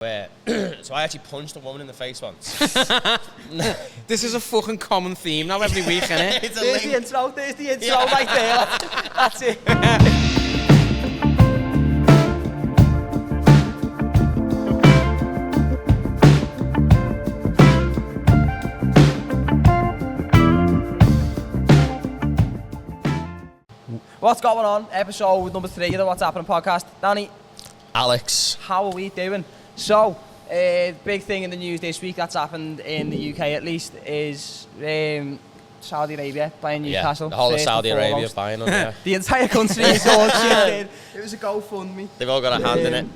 Where, so I actually punched a woman in the face once. This is a fucking common theme now every week, innit? There's the intro right there. That's it. What's going on? Episode number 3 of the What's Happening podcast. Danny, Alex. how are we doing? So, big thing in the news this week that's happened in the UK at least is Saudi Arabia buying Newcastle. Yeah, the whole of Saudi Arabia buying them, yeah. The entire country is all chipped in. It was a GoFundMe. They've all got a hand in it.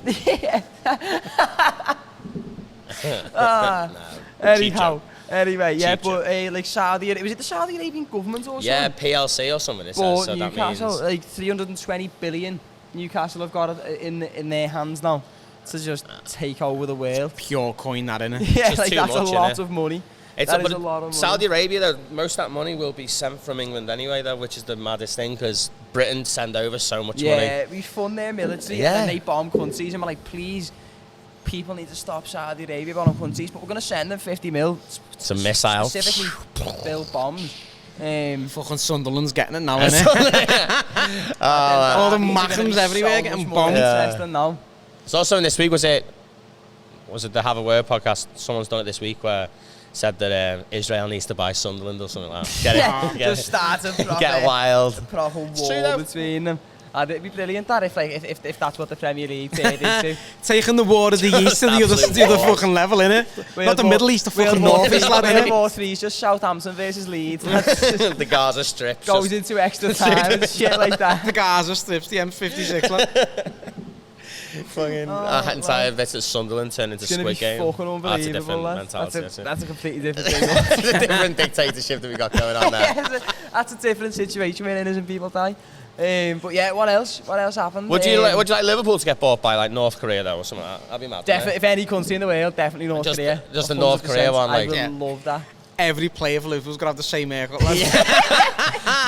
Anyway, yeah, Cheap but like Saudi, was it the Saudi Arabian government or something? Yeah, PLC or something. It But says, so Newcastle, that means like 320 billion, Newcastle have got it in their hands now to just take over the world. Pure coin that, innit? Yeah, just like too that's much, a lot innit? of money. It's That but is a lot of money. Saudi Arabia, though, most of that money will be sent from England anyway, though, which is the maddest thing because Britain send over so much money. Yeah, we fund their military Yeah. and then they bomb countries and we're like, please, people need to stop Saudi Arabia bombing countries, but we're going to send them 50 mil. It's a missile. Specifically build bombs. Fucking Sunderland's getting it now, innit? All the Magnums everywhere getting bombed. Interesting now. So also in this week, was it the Have a Word podcast? Someone's done it this week where said that Israel needs to buy Sunderland or something like that. Get Yeah, it? just start a proper, Get wild. proper true, war though. between them. And it'd be brilliant that if that's what the Premier League turned into. Taking the war of the East to the other fucking level, innit? Not the Middle East, the fucking North East, lad, World innit? War 3 is just Southampton versus Leeds. The Gaza Strip. Goes into extra time and shit like that. The Gaza strips, the M56, lad. Fucking entire bit of Sunderland turned into It's going to be Squid Game. fucking That's a unbelievable. different Lad. mentality. That's a completely different thing. It's a different dictatorship that we got going on there. That's a different situation when innocent people die. But yeah, what else? What else happened? Would you like Liverpool to get bought by like North Korea though or something like that? That'd be mad. Definitely, if any country in the world, definitely North Korea. Just the North Korea one, like, I would yeah. love that. Every player for Liverpool's got to have the same haircut, lad.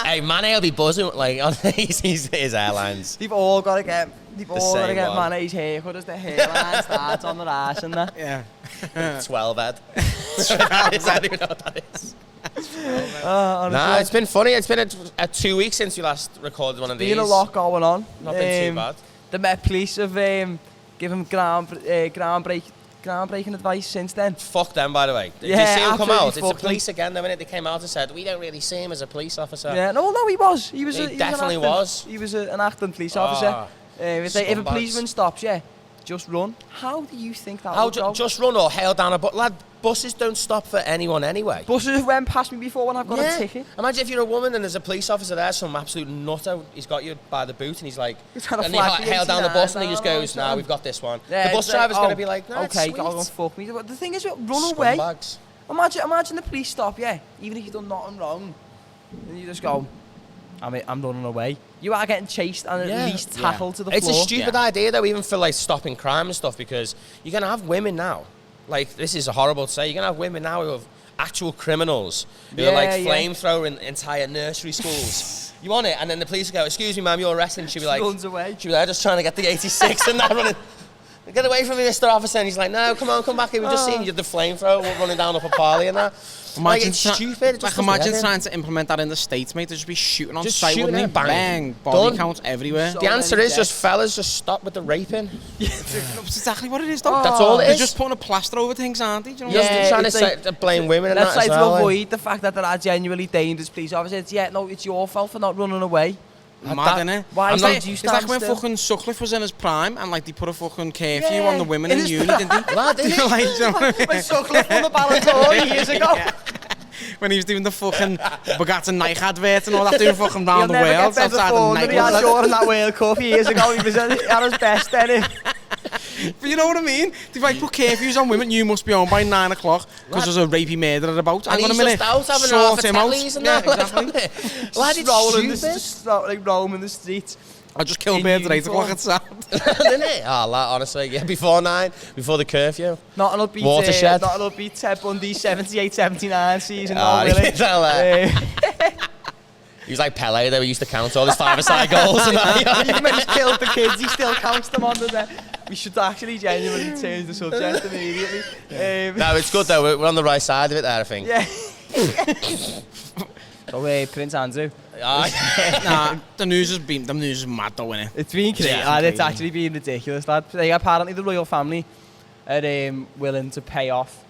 Hey, Mane will be buzzing like on his airlines. They've all got to get. same one. Mane's haircut as the hairline starts on the arse and that. Yeah. 12 head. I don't even know what that is. Nah, it's been funny. It's been a 2 weeks since you last recorded one of these. Been a lot going on. Not been too bad. The Met Police have given groundbreaking advice since then. Fuck them, by the way. Did Yeah, you see him come out? absolutely It's the fuck police again, though, innit? They came out and said, we don't really see him as a police officer. Yeah, no, he was. He was. He definitely an acting, was. He was an acting police officer. If a scumbags. policeman stops you, just run. How do you think that How would go? just run or hail down a bus? Lad, buses don't stop for anyone anyway. Buses have went past me before when I've got a ticket. Imagine if you're a woman and there's a police officer there, some absolute nutter, he's got you by the boot and he's like, He's trying to and he flag the hail down the bus and he 89 just goes, down, nah, we've got this one. Yeah, The bus it's like, driver's going to be like, nah, okay, it's go and sweet. fuck me. But the thing is, run away. Scumbags. Imagine the police stop you, even if you've done nothing wrong, and you just go, I'm running away. You are getting chased and at least tackled to the floor. It's a stupid idea though, even for like stopping crime and stuff, because you're going to have women now. Like, this is horrible to say. You're going to have women now who have actual criminals who are like flamethrowing entire nursery schools. You want it? And then the police go, excuse me, ma'am, you're arrested. And she'll be like, runs away. She'll be like, just trying to get the 86 and that running. Get away from me, Mr. Officer. And he's like, no, come on, come back here. We've just seen you, the flamethrower running down up a parley and that. Imagine it's stupid. It just imagine doesn't trying to implement that in the States, mate. They'd just be shooting on Just sight, shooting wouldn't it, they? bang. Body Done. counts everywhere. So The answer many is just, deaths. fellas, just stop with the raping. That's exactly what it is, though. That's all it They're is. just putting a plaster over things, aren't they? Do you know Just what I mean? Yeah, trying to it's say, like- to blame women and Let's that try as to well. avoid the fact that there are genuinely dangerous police officers. Yeah, no, it's your fault for not running away. Mad, innit? Why It's don't like, you it's like stand when still? fucking Sutcliffe was in his prime and like they put a fucking curfew Yeah, on the women in in his uni, didn't they? Lad, innit? Like, do you know what I mean? When Sutcliffe won the Ballon d'Or years ago. When he was doing the fucking Bugatti Nike advert and all that, doing fucking round the He'll never world get better outside the form than he had nightclub. during that World Cup years ago. He was at his best then. But you know what I mean? They've like put curfews on women. You must be home by 9 o'clock because there's a rapey murderer about. And Hang on a he's minute. just out having Sort half a him out. tellies and Yeah, that. exactly. Lad, it's stupid. Just like roaming the streets. I just killed In birds at 8 uniform. o'clock at sound. Didn't it? Oh, lad, honestly, yeah, before 9, before the curfew. Not an upbeat, Watershed. not an upbeat Ted Bundy 78-79 season. Ah, No, really. tell He was like Pele, though. He used to count all his five-a-side goals and that. Even when he's killed the kids, he still counts them on the We should actually genuinely change the subject immediately. No, it's good though. We're on the right side of it there, I think. Yeah. So, Prince Andrew. Nah, the news is mad though, innit? It's been crazy. It's actually been ridiculous, lad. Apparently the royal family are willing to pay off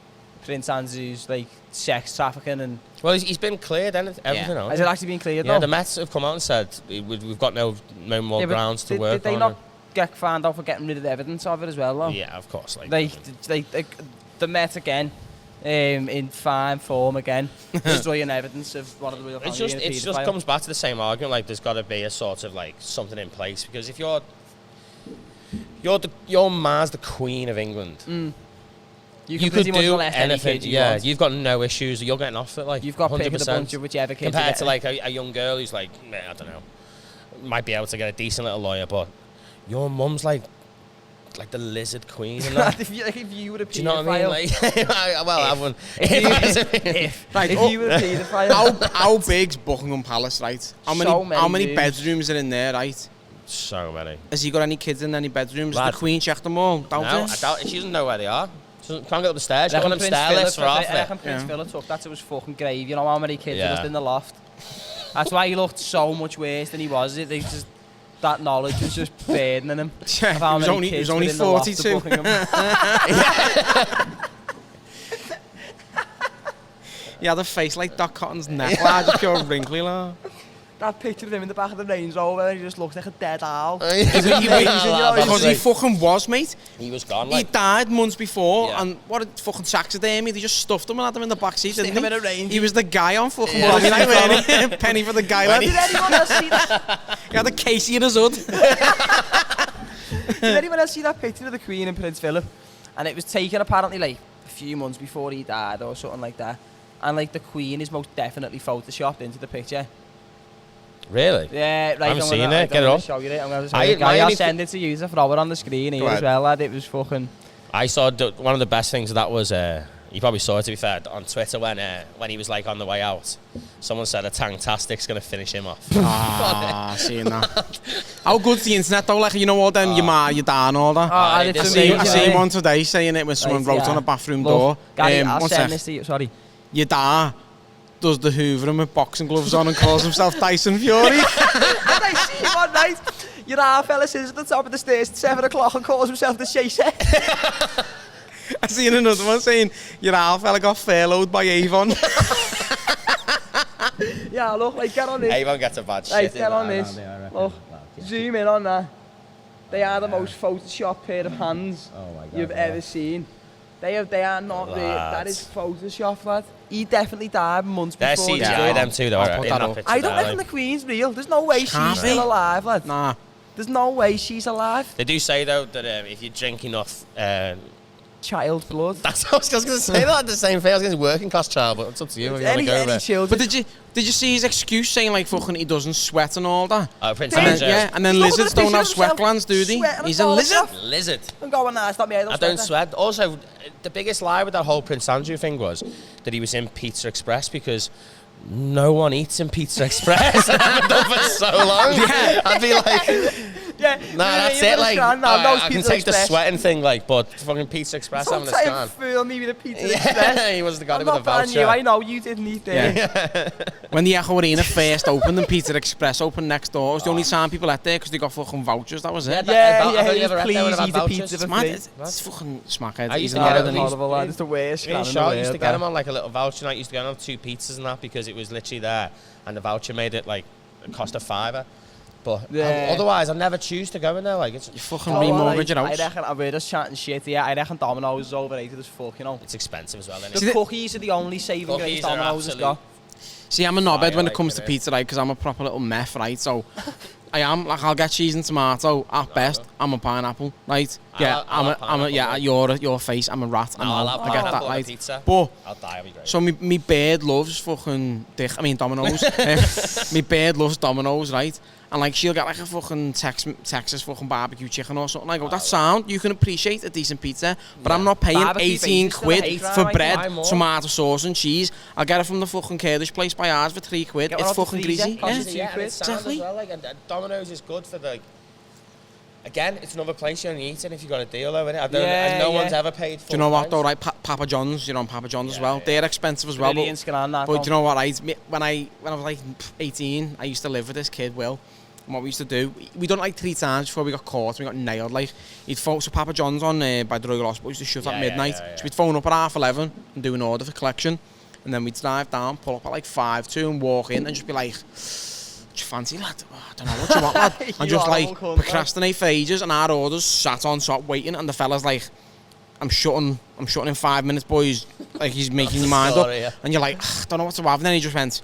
Prince Andrew's like sex trafficking and. Well, he's been cleared, and everything else. Has it actually been cleared? Yeah, the Mets have come out and said we've got no more grounds to work on. Did they not get found out for getting rid of the evidence of it as well, though? Yeah, of course. The Met again, in fine form again, destroying evidence of one of the royal family. It just comes back to the same argument. Like, there's got to be a sort of like something in place, because if your ma's the Queen of England. You could do anything. Yeah, you've got no issues. You're getting off it. Like, you've got 100%. pick of the bunch of whichever kid. Compared to like a young girl who's like, I don't know, might be able to get a decent little lawyer, but your mum's like the lizard queen. And that. if you were a paedophile, do you know what I mean? Like, I wouldn't. If you were a paedophile, how big's Buckingham Palace, right? How many bedrooms are in there, right? So many. Has he got any kids in any bedrooms? Has the Queen checked them all? No, I doubt it. She doesn't know where they are. Can't get up the stairs. She's on them stair lifts for half I reckon Prince Philip took that to his fucking grave. You know how many kids are just in the loft? That's why he looked so much worse than he was. That knowledge was just burdening him. Yeah, he was only 42. He had a face like Doc Cotton's neck, just pure wrinkly, lad. That picture of him in the back of the Range Rover, he just looks like a dead owl. Because he fucking was, mate. He was gone. He died months before, and what a fucking taxidermy. They just stuffed him and had him in the back seat, didn't he? He was the guy on fucking Bobby Night, weren't he? Penny for the guy, lad. Did anyone else see that? He had a Casey in his hood. Did anyone else see that picture of the Queen and Prince Philip? And it was taken apparently like a few months before he died or something like that. And like the Queen is most definitely photoshopped into the picture. Really? Yeah, right. I haven't seen it. Get it up. Show you it. I'm going to show you. I'll send it to you. I'll throw it on the screen here as well, lad. It was fucking. I saw one of the best things of that was you probably saw it, to be fair, on Twitter when he was like on the way out. Someone said a Tanktastic's going to finish him off. Seeing that. How good's the internet though? Like, you know all them, your ma, your dad and all that. I seen one today saying it when someone wrote on a bathroom door. Gary, I'll send this to you. Sorry. Your dad does the hoovering with boxing gloves on and calls himself Tyson Fury. And I see him one night. Your half fella sits at the top of the stairs at 7 o'clock and calls himself the Chaser. I seen another one saying your half fella got furloughed by Avon. Yeah, look, like, get on this. Avon gets a bad shit. Right, get on this. Look, zoom in on that. They are the most photoshopped pair of hands you've ever seen. They are not real. That is Photoshop, lad. He definitely died months before. There's CGI them too, though. I don't reckon the Queen's real. There's no way she's still alive, lad. Nah. There's no way she's alive. They do say, though, that if you drink enough... child blood. That's what I was going to say. That the same thing. I was going to say working class child, but it's up to you. Any children. But did you see his excuse saying like fucking he doesn't sweat and all that? Oh, Prince Andrew. Yeah, and then lizards don't have sweat glands, do they? He's a lizard. Lizard. I'm going, nah, it's not me. I don't sweat. Also, the biggest lie with that whole Prince Andrew thing was that he was in Pizza Express, because no one eats in Pizza Express. I haven't done for so long. Yeah. I'd be like... Yeah, nah, that's it. Like, I can take the sweating thing, like, but fucking Pizza Express having a scan. Don't fool me with a Pizza Express. He was the guy with the voucher. I know you didn't eat there. Yeah. When the Echo Arena first opened and Pizza Express opened next door, it was the only time people ate there because they got fucking vouchers. That was it. Please eat a pizza for free. It's fucking smackhead. I used to get them. It's the worst. I used to get them on like a little voucher. I used to get them on 2 pizzas and that, because it was literally there, and the voucher made it like it cost a £5. But otherwise, I never choose to go in there. Like, it's you fucking remortgage your house. I reckon we're just chatting shit. Yeah, I reckon Domino's is overrated as fuck. You know, it's expensive as well. The cookies are the only saving grace Domino's has got. See, I'm a knobhead when it comes to pizza, right? Because I'm a proper little meth, right? So I am like, I'll get cheese and tomato at best. I'm a pineapple, right? Yeah, your face. I'm a rat. I get that, right? Pizza. But I'll die. I'll be great. So me bird loves fucking Domino's. Me bird loves Domino's, right? And like she'll get like a fucking Texas fucking barbecue chicken or something. I go, that sound, you can appreciate a decent pizza, but I'm not paying 18 quid for bread, tomato sauce and cheese. I'll get it from the fucking Kurdish place by ours for 3 quid. It's fucking greasy. Yeah, exactly. Well, like, Domino's is good for like Again, it's another place you're only eating if you've got a deal though, innit? And no one's ever paid full Do you know what price. though, right? Papa John's, you're on Papa John's as well. They're expensive as well. But do you know what, right? When I was like 18, I used to live with this kid, Will. And what we used to do, we done it like 3 times before we got caught and we got nailed. Like, he'd phone, so Papa John's on by the Royal Hospital used to shut at midnight. So we'd phone up at 11:30 and do an order for collection. And then we'd drive down, pull up at like 5:02 and walk in and just be like, "Do you fancy, lad? Oh, I don't know what you want, lad." And just like procrastinate for ages, and our orders sat on top waiting, and the fella's like, I'm shutting in 5 minutes, boys. Like, he's making your mind up. Yeah. And you're like, don't know what to have. And then he just went,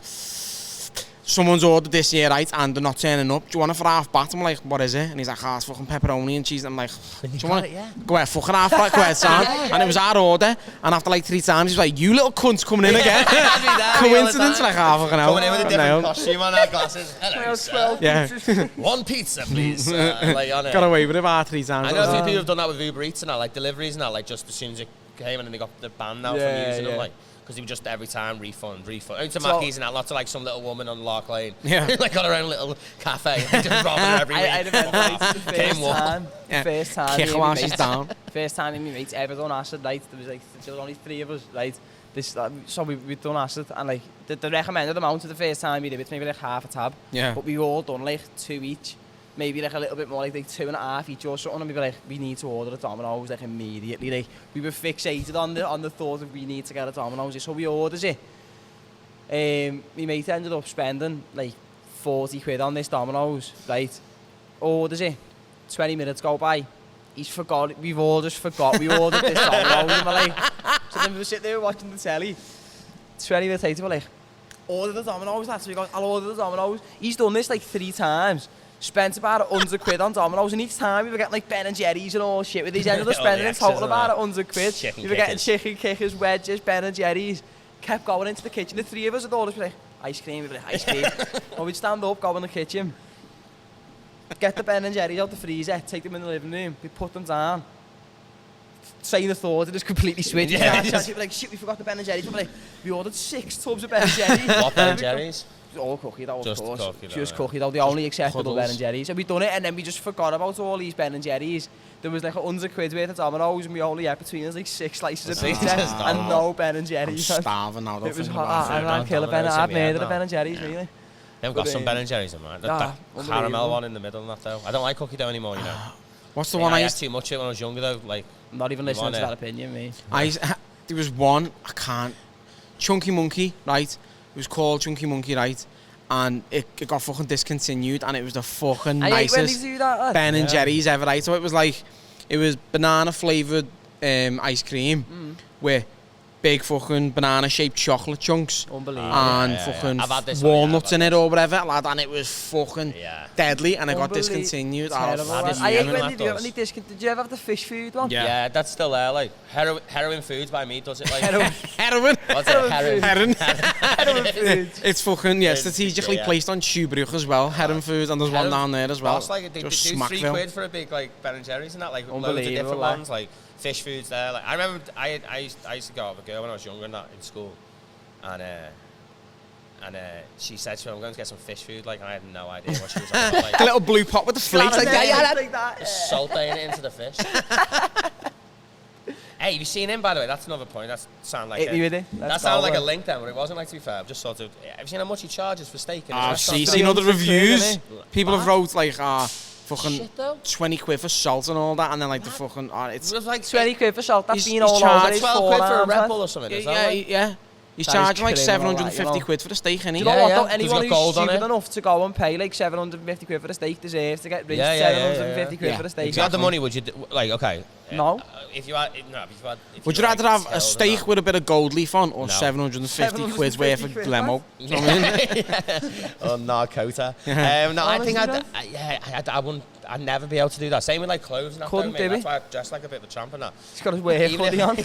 someone's ordered this here, right, and they're not turning up. Do you want it for half bat? I'm like, what is it? And he's like, it's fucking pepperoni and cheese. And I'm like, do you want it? Yeah. Go ahead, fucking half bat, go ahead, Sam. And it was our order. And after like 3 times, he's like, you little cunt's coming in again. Coincidence, like fucking hell. Coming in with a different costume on our glasses. Hello, sir. Yeah. 1 pizza, please. Like, on it. Got away with it about 3 times. I know a few people have done that with Uber Eats and that, like deliveries and that, like just as soon as it came and then they got the ban now from using them, like. Because he would just every time refund. Out to Mackey's and that, lots of like some little woman on Lark Lane. Yeah. Like got her own little cafe. Just robbing her every week. I remember the first time. First time me mates ever done acid, right? There was only 3 of us, right? So we done acid and like the recommended amount of the first time we did it, maybe like half a tab. Yeah. But we all done like 2 each. Maybe like a little bit more, like 2.5 each or something, and we'd be like, we need to order a Domino's like immediately. Like, we were fixated on the thought of we need to get a Domino's, so we ordered it. My mate ended up spending like 40 quid on this Domino's, right? Orders it, 20 minutes go by, he's forgot, we've all just forgot we ordered this Domino's, and we're like, so then we were sitting there watching the telly, 20 minutes later we're like, order the Domino's, lad. So we go, I'll order the Domino's. He's done this like 3 times. Spent about 100 quid on Domino's, and each time we were getting like Ben and Jerry's and all shit with these. Ended up spending in total about 100 quid. We were getting chicken kickers, wedges, Ben and Jerry's. Kept going into the kitchen. The 3 of us would always be like, ice cream, we'd be like, ice cream. Or we'd stand up, go in the kitchen, get the Ben and Jerry's out the freezer, take them in the living room, we'd put them down. Saying the thought, it just completely switched. Yeah, we'd be like, shit, we forgot the Ben and Jerry's. We'd be like, we ordered 6 tubs of Ben and Jerry's. What Ben and Jerry's? All cookie though, of course. Just cookie though, the only acceptable Ben and Jerry's. And we done it, and then we just forgot about all these Ben and Jerry's. There was like 100 quid worth of Domino's, and we only had between us like 6 slices of pizza and no Ben and Jerry's. I'm starving now. It was hot. I'd kill a Ben. I'd murder a Ben and Jerry's, really. They've got some Ben and Jerry's in mind. That caramel one in the middle, not though. I don't like cookie dough anymore, you know. What's the one I used too much of it when I was younger though? Like, I'm not even listening to that opinion, mate. There was one, I can't. Chunky Monkey, right? It was called Chunky Monkey, right? And it got fucking discontinued, and it was the fucking nicest Ben and Jerry's ever, right? So it was banana flavoured ice cream with big fucking banana shaped chocolate chunks. Unbelievable. And fucking walnuts in it or whatever, lad, and it was fucking deadly, and it got discontinued. Did you ever have the fish food one? Yeah, that's still there, like heroin foods by me does it like heroin. What's it? Heroin foods. It's fucking strategically placed on Shoebrook as well. Heroin foods, and there's one down there as well. It's like they do 3 quid for a big like Ben and Jerry's and that, like loads of different ones, like fish foods there. Like I remember I used to go out with a girl when I was younger and that in school, and she said to me, I'm going to get some fish food, like, and I had no idea what she was on about. Like, a little blue pot with the flakes, like that. Just salting it into the fish. Hey, have you seen him, by the way? That's another point. That sounded like a link then, but it wasn't, like, to be fair. Just sort of, have you seen how much he charges for steak? I've seen other reviews. People have wrote, like, fucking 20 quid for salt and all that, and then like the fucking it's like 20 quid for salt. That's been all over. 12 quid for a Red Bull or something. Yeah. He's charging like 750 quid for the steak, isn't he? You know what? Anyone who's stupid enough to go and pay like 750 quid for the steak deserves to get rich. 750 quid for the steak. If you had the money, would you like? Okay. No. If you had, would you rather have a steak with a bit of gold leaf on, or 750 quid's worth of limo? Or narcota. No, I think I wouldn't. I'd never be able to do that. Same with like clothes and that. Couldn't do it. That's why I dress like a bit of a tramp and that. He's got his wear hoodie on.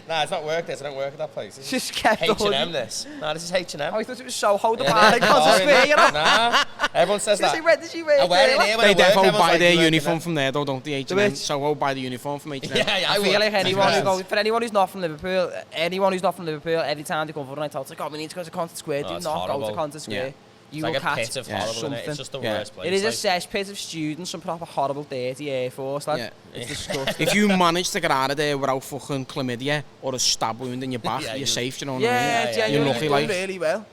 Nah, it's not work this. I don't work at that place. It's just kept H&M this. Nah, this is H&M. Oh, I thought it was Soho, the bar in Square, you know? Nah, everyone says that. Where did you wear it? I wear it here when I work. They definitely buy their like, uniform from there though, don't they? H&M. Soho buy the uniform from H&M. Yeah, I feel like anyone who's not from Liverpool, every time they come for the night out, it's like, oh, we need to go to Concert Square. Do not go to Concert Square. You it's will like a catch pit of horrible, something. innit? It's just the worst place. It is a like. cesspit of students, some proper horrible, dirty Air Force, lad. Yeah. It's disgusting. If you manage to get out of there without fucking chlamydia or a stab wound in your back, Yeah, you're safe, you know what yeah, I mean? genuinely, You're lucky, done like. really well.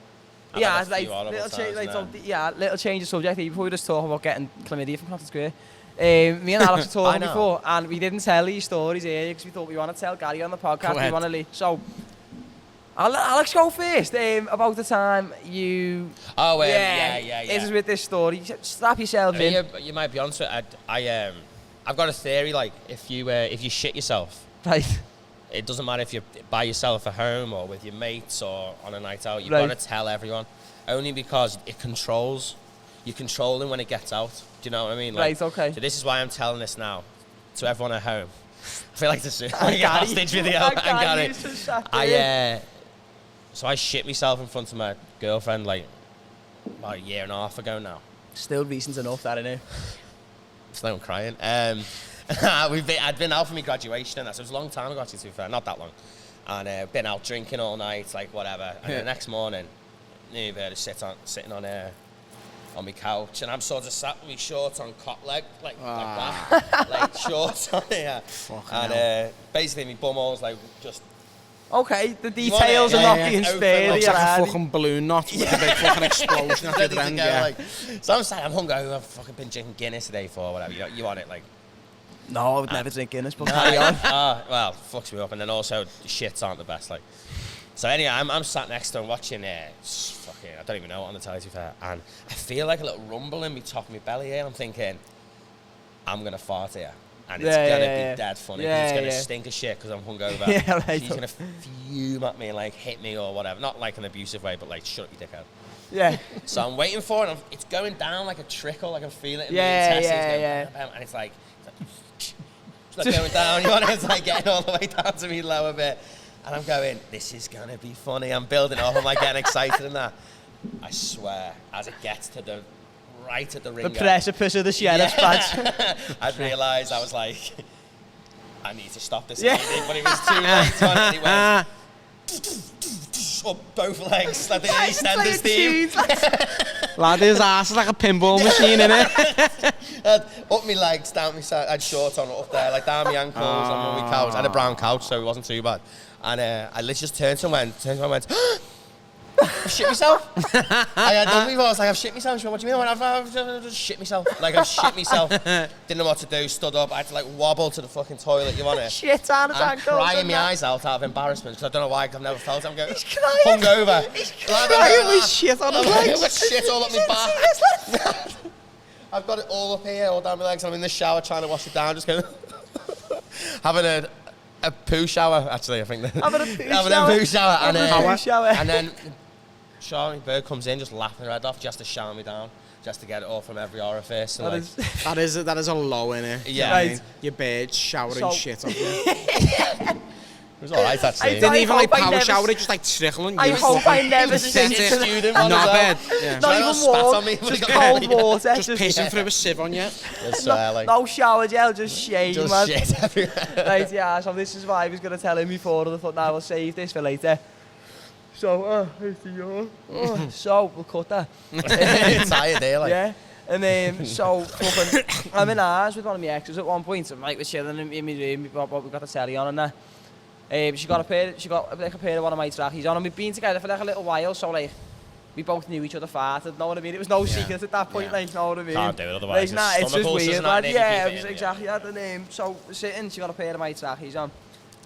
I've Yeah, had it's a like few horrible little change, times now. little change of subject here before we just talk about getting chlamydia from Cotton Square. Me and Alex were talking before, and we didn't tell these stories earlier because we thought we want to tell Gary on the podcast. We want to leave. So, I'll let Alex go first. About the time you. Oh, yeah. This is with this story. Strap yourselves in. You might be onto it. I've got a theory. Like, if you shit yourself, Right. it doesn't matter if you're by yourself at home or with your mates or on a night out. You've Right. got to tell everyone, only because it controls. You're controlling when it gets out. Do you know what I mean? Like, Right. Okay. So this is why I'm telling this now to everyone at home. I feel like this is like a hostage video. And Gary. So I shit myself in front of my girlfriend like about a year and a half ago now. Still reasons enough, that innit? Still I'm crying. I'd been out for my graduation and that, so it was a long time ago actually, to be fair, not that long. And been out drinking all night, like whatever. And the next morning, me there sitting on my couch, and I'm sort of sat with my shorts on cock leg, like that, like shorts on here. And basically my bum hole's like just. Okay, the details are not being spared. Looks like a fucking balloon knot with a big fucking explosion at the other end. Like, so I'm saying I'm hungover. I've fucking been drinking Guinness today for whatever. You want it like? No, I would never drink Guinness, but carry on. Well, fucks me up, and then also the shits aren't the best. Like, so anyway, I'm sat next to him watching fucking I don't even know what on the telly, to be fair, and I feel like a little rumble in me top of my belly here. And I'm thinking, I'm gonna fart here. And it's gonna be dead funny. It's gonna stink of shit because I'm hungover. Right. She's gonna fume at me and like hit me or whatever. Not like an abusive way, but like shut your dick out. Yeah. So I'm waiting for it. And it's going down like a trickle. Like I'm feeling it in Yeah, the intestines. yeah, going, and it's like going down. You know, it's like getting all the way down to me lower bit. And I'm going, this is gonna be funny. I'm building up. I'm like getting excited and that. I swear, as it gets to the right at the ringer. The precipice of the sheriff's badge. I'd realised I was like, I need to stop this. But it was too late. And he went up both legs like the EastEnders team. Lad, his ass is like a pinball machine, innit? Up my legs, down my side. I had shorts on up there, like down my ankles on my couch. I had a brown couch, so it wasn't too bad. And I literally just turned to him and went, I've shit myself. I had done before. I was like, I've shit myself. She went, what do you mean? I've just shit myself. Like, I've shit myself. Didn't know what to do. Stood up. I had to like wobble to the fucking toilet. You want it? Shit on his ankles. I'm crying my eyes out of embarrassment because I don't know why. I've never felt it. I'm going, he's crying. hungover. He's crying with shit on his legs. I've got shit all up my back. I've got it all up here, all down my legs. I'm in the shower trying to wash it down. Just going, having a poo shower, actually, I think. Having a poo shower. And then Charlie Bird comes in just laughing her head off just to shower me down, just to get it all from every orifice. And that is a low, innit? Yeah. Right. Your bird showering shit on you. It was alright, actually. It didn't even like power shower, it just like trickling. I hope I never sent it. Student Not bad. Not even warm, just cold water. Just pissing through a sieve on you. No shower gel, just shame, just man. Shit everywhere. Right, yeah, so this is why I was going to tell him before, and I thought, nah, we'll save this for later. So, here's the yawn. So, we'll cut that. Tired there, like. Yeah. And then, so, fucking, I'm in ours with one of my exes at one point, and like, we're chilling in my room, we've got the telly on and that. She got like a pair of one of my trackies on, and we've been together for like a little while, so like, we both knew each other farted, know what I mean? It was no secret at that point, like, know what I mean? Can't do it otherwise. Like, it's just weird, man. Yeah, it was exactly that, the name. So, we're sitting, she got a pair of my trackies on.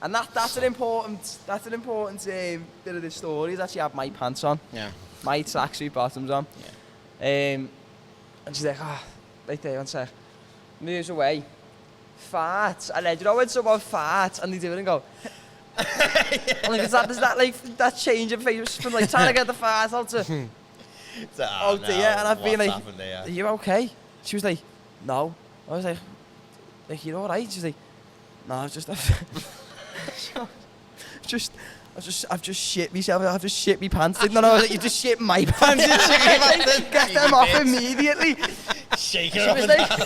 And that's an important bit of this story, is that she had my pants on. Yeah. My tracksuit bottoms on. Yeah. And she's like, right there, one sec. Moves away. Farts. And then, you know when someone farts and they do it and go, like, is that like, that change of face from like trying to get the fart out to, oh dear, and I've been like, are you okay? She was like, no. I was like, you're alright? She's like, no, I've just shit myself. I've just shit my pants. No, I was like, you just shit my pants. Get them off immediately. Shake her up and down.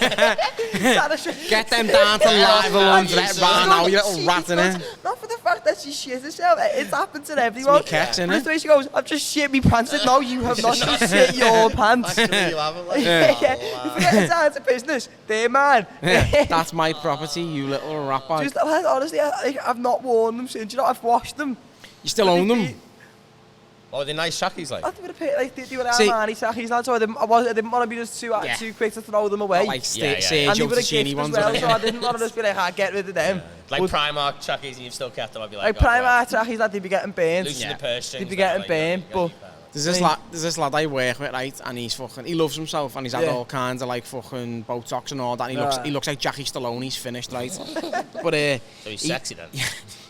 Get them down to live ones. Let it run now, you little rat in it. Not for the fact that she shit herself. It's happened to everyone. It's me cats, innit? But the way she goes, I've just shit me pants. And no, you have not just shit your pants. Actually, you haven't, like, You forget it's down to business. There, man. That's my property, you little rat bag. Just, honestly, I've not worn them since. You know, I've washed them. You still own them? Oh, they're nice trackies, like. I think they were Armani trackies, lads, so I didn't want to be just too quick to throw them away. Like And they Sergio were a Ticini gift as ones. well, so I didn't want to just be like, get rid of them. Like Primark trackies and you've still kept them, I'd be like, Like Primark trackies, they'd be getting burned. loosen the purse strings. They'd be getting burned, but... There's this lad I work with, right, and he loves himself, and he's had all kinds of like fucking Botox and all that, and he looks like Jackie Stallone, he's finished, right? But so he's sexy then.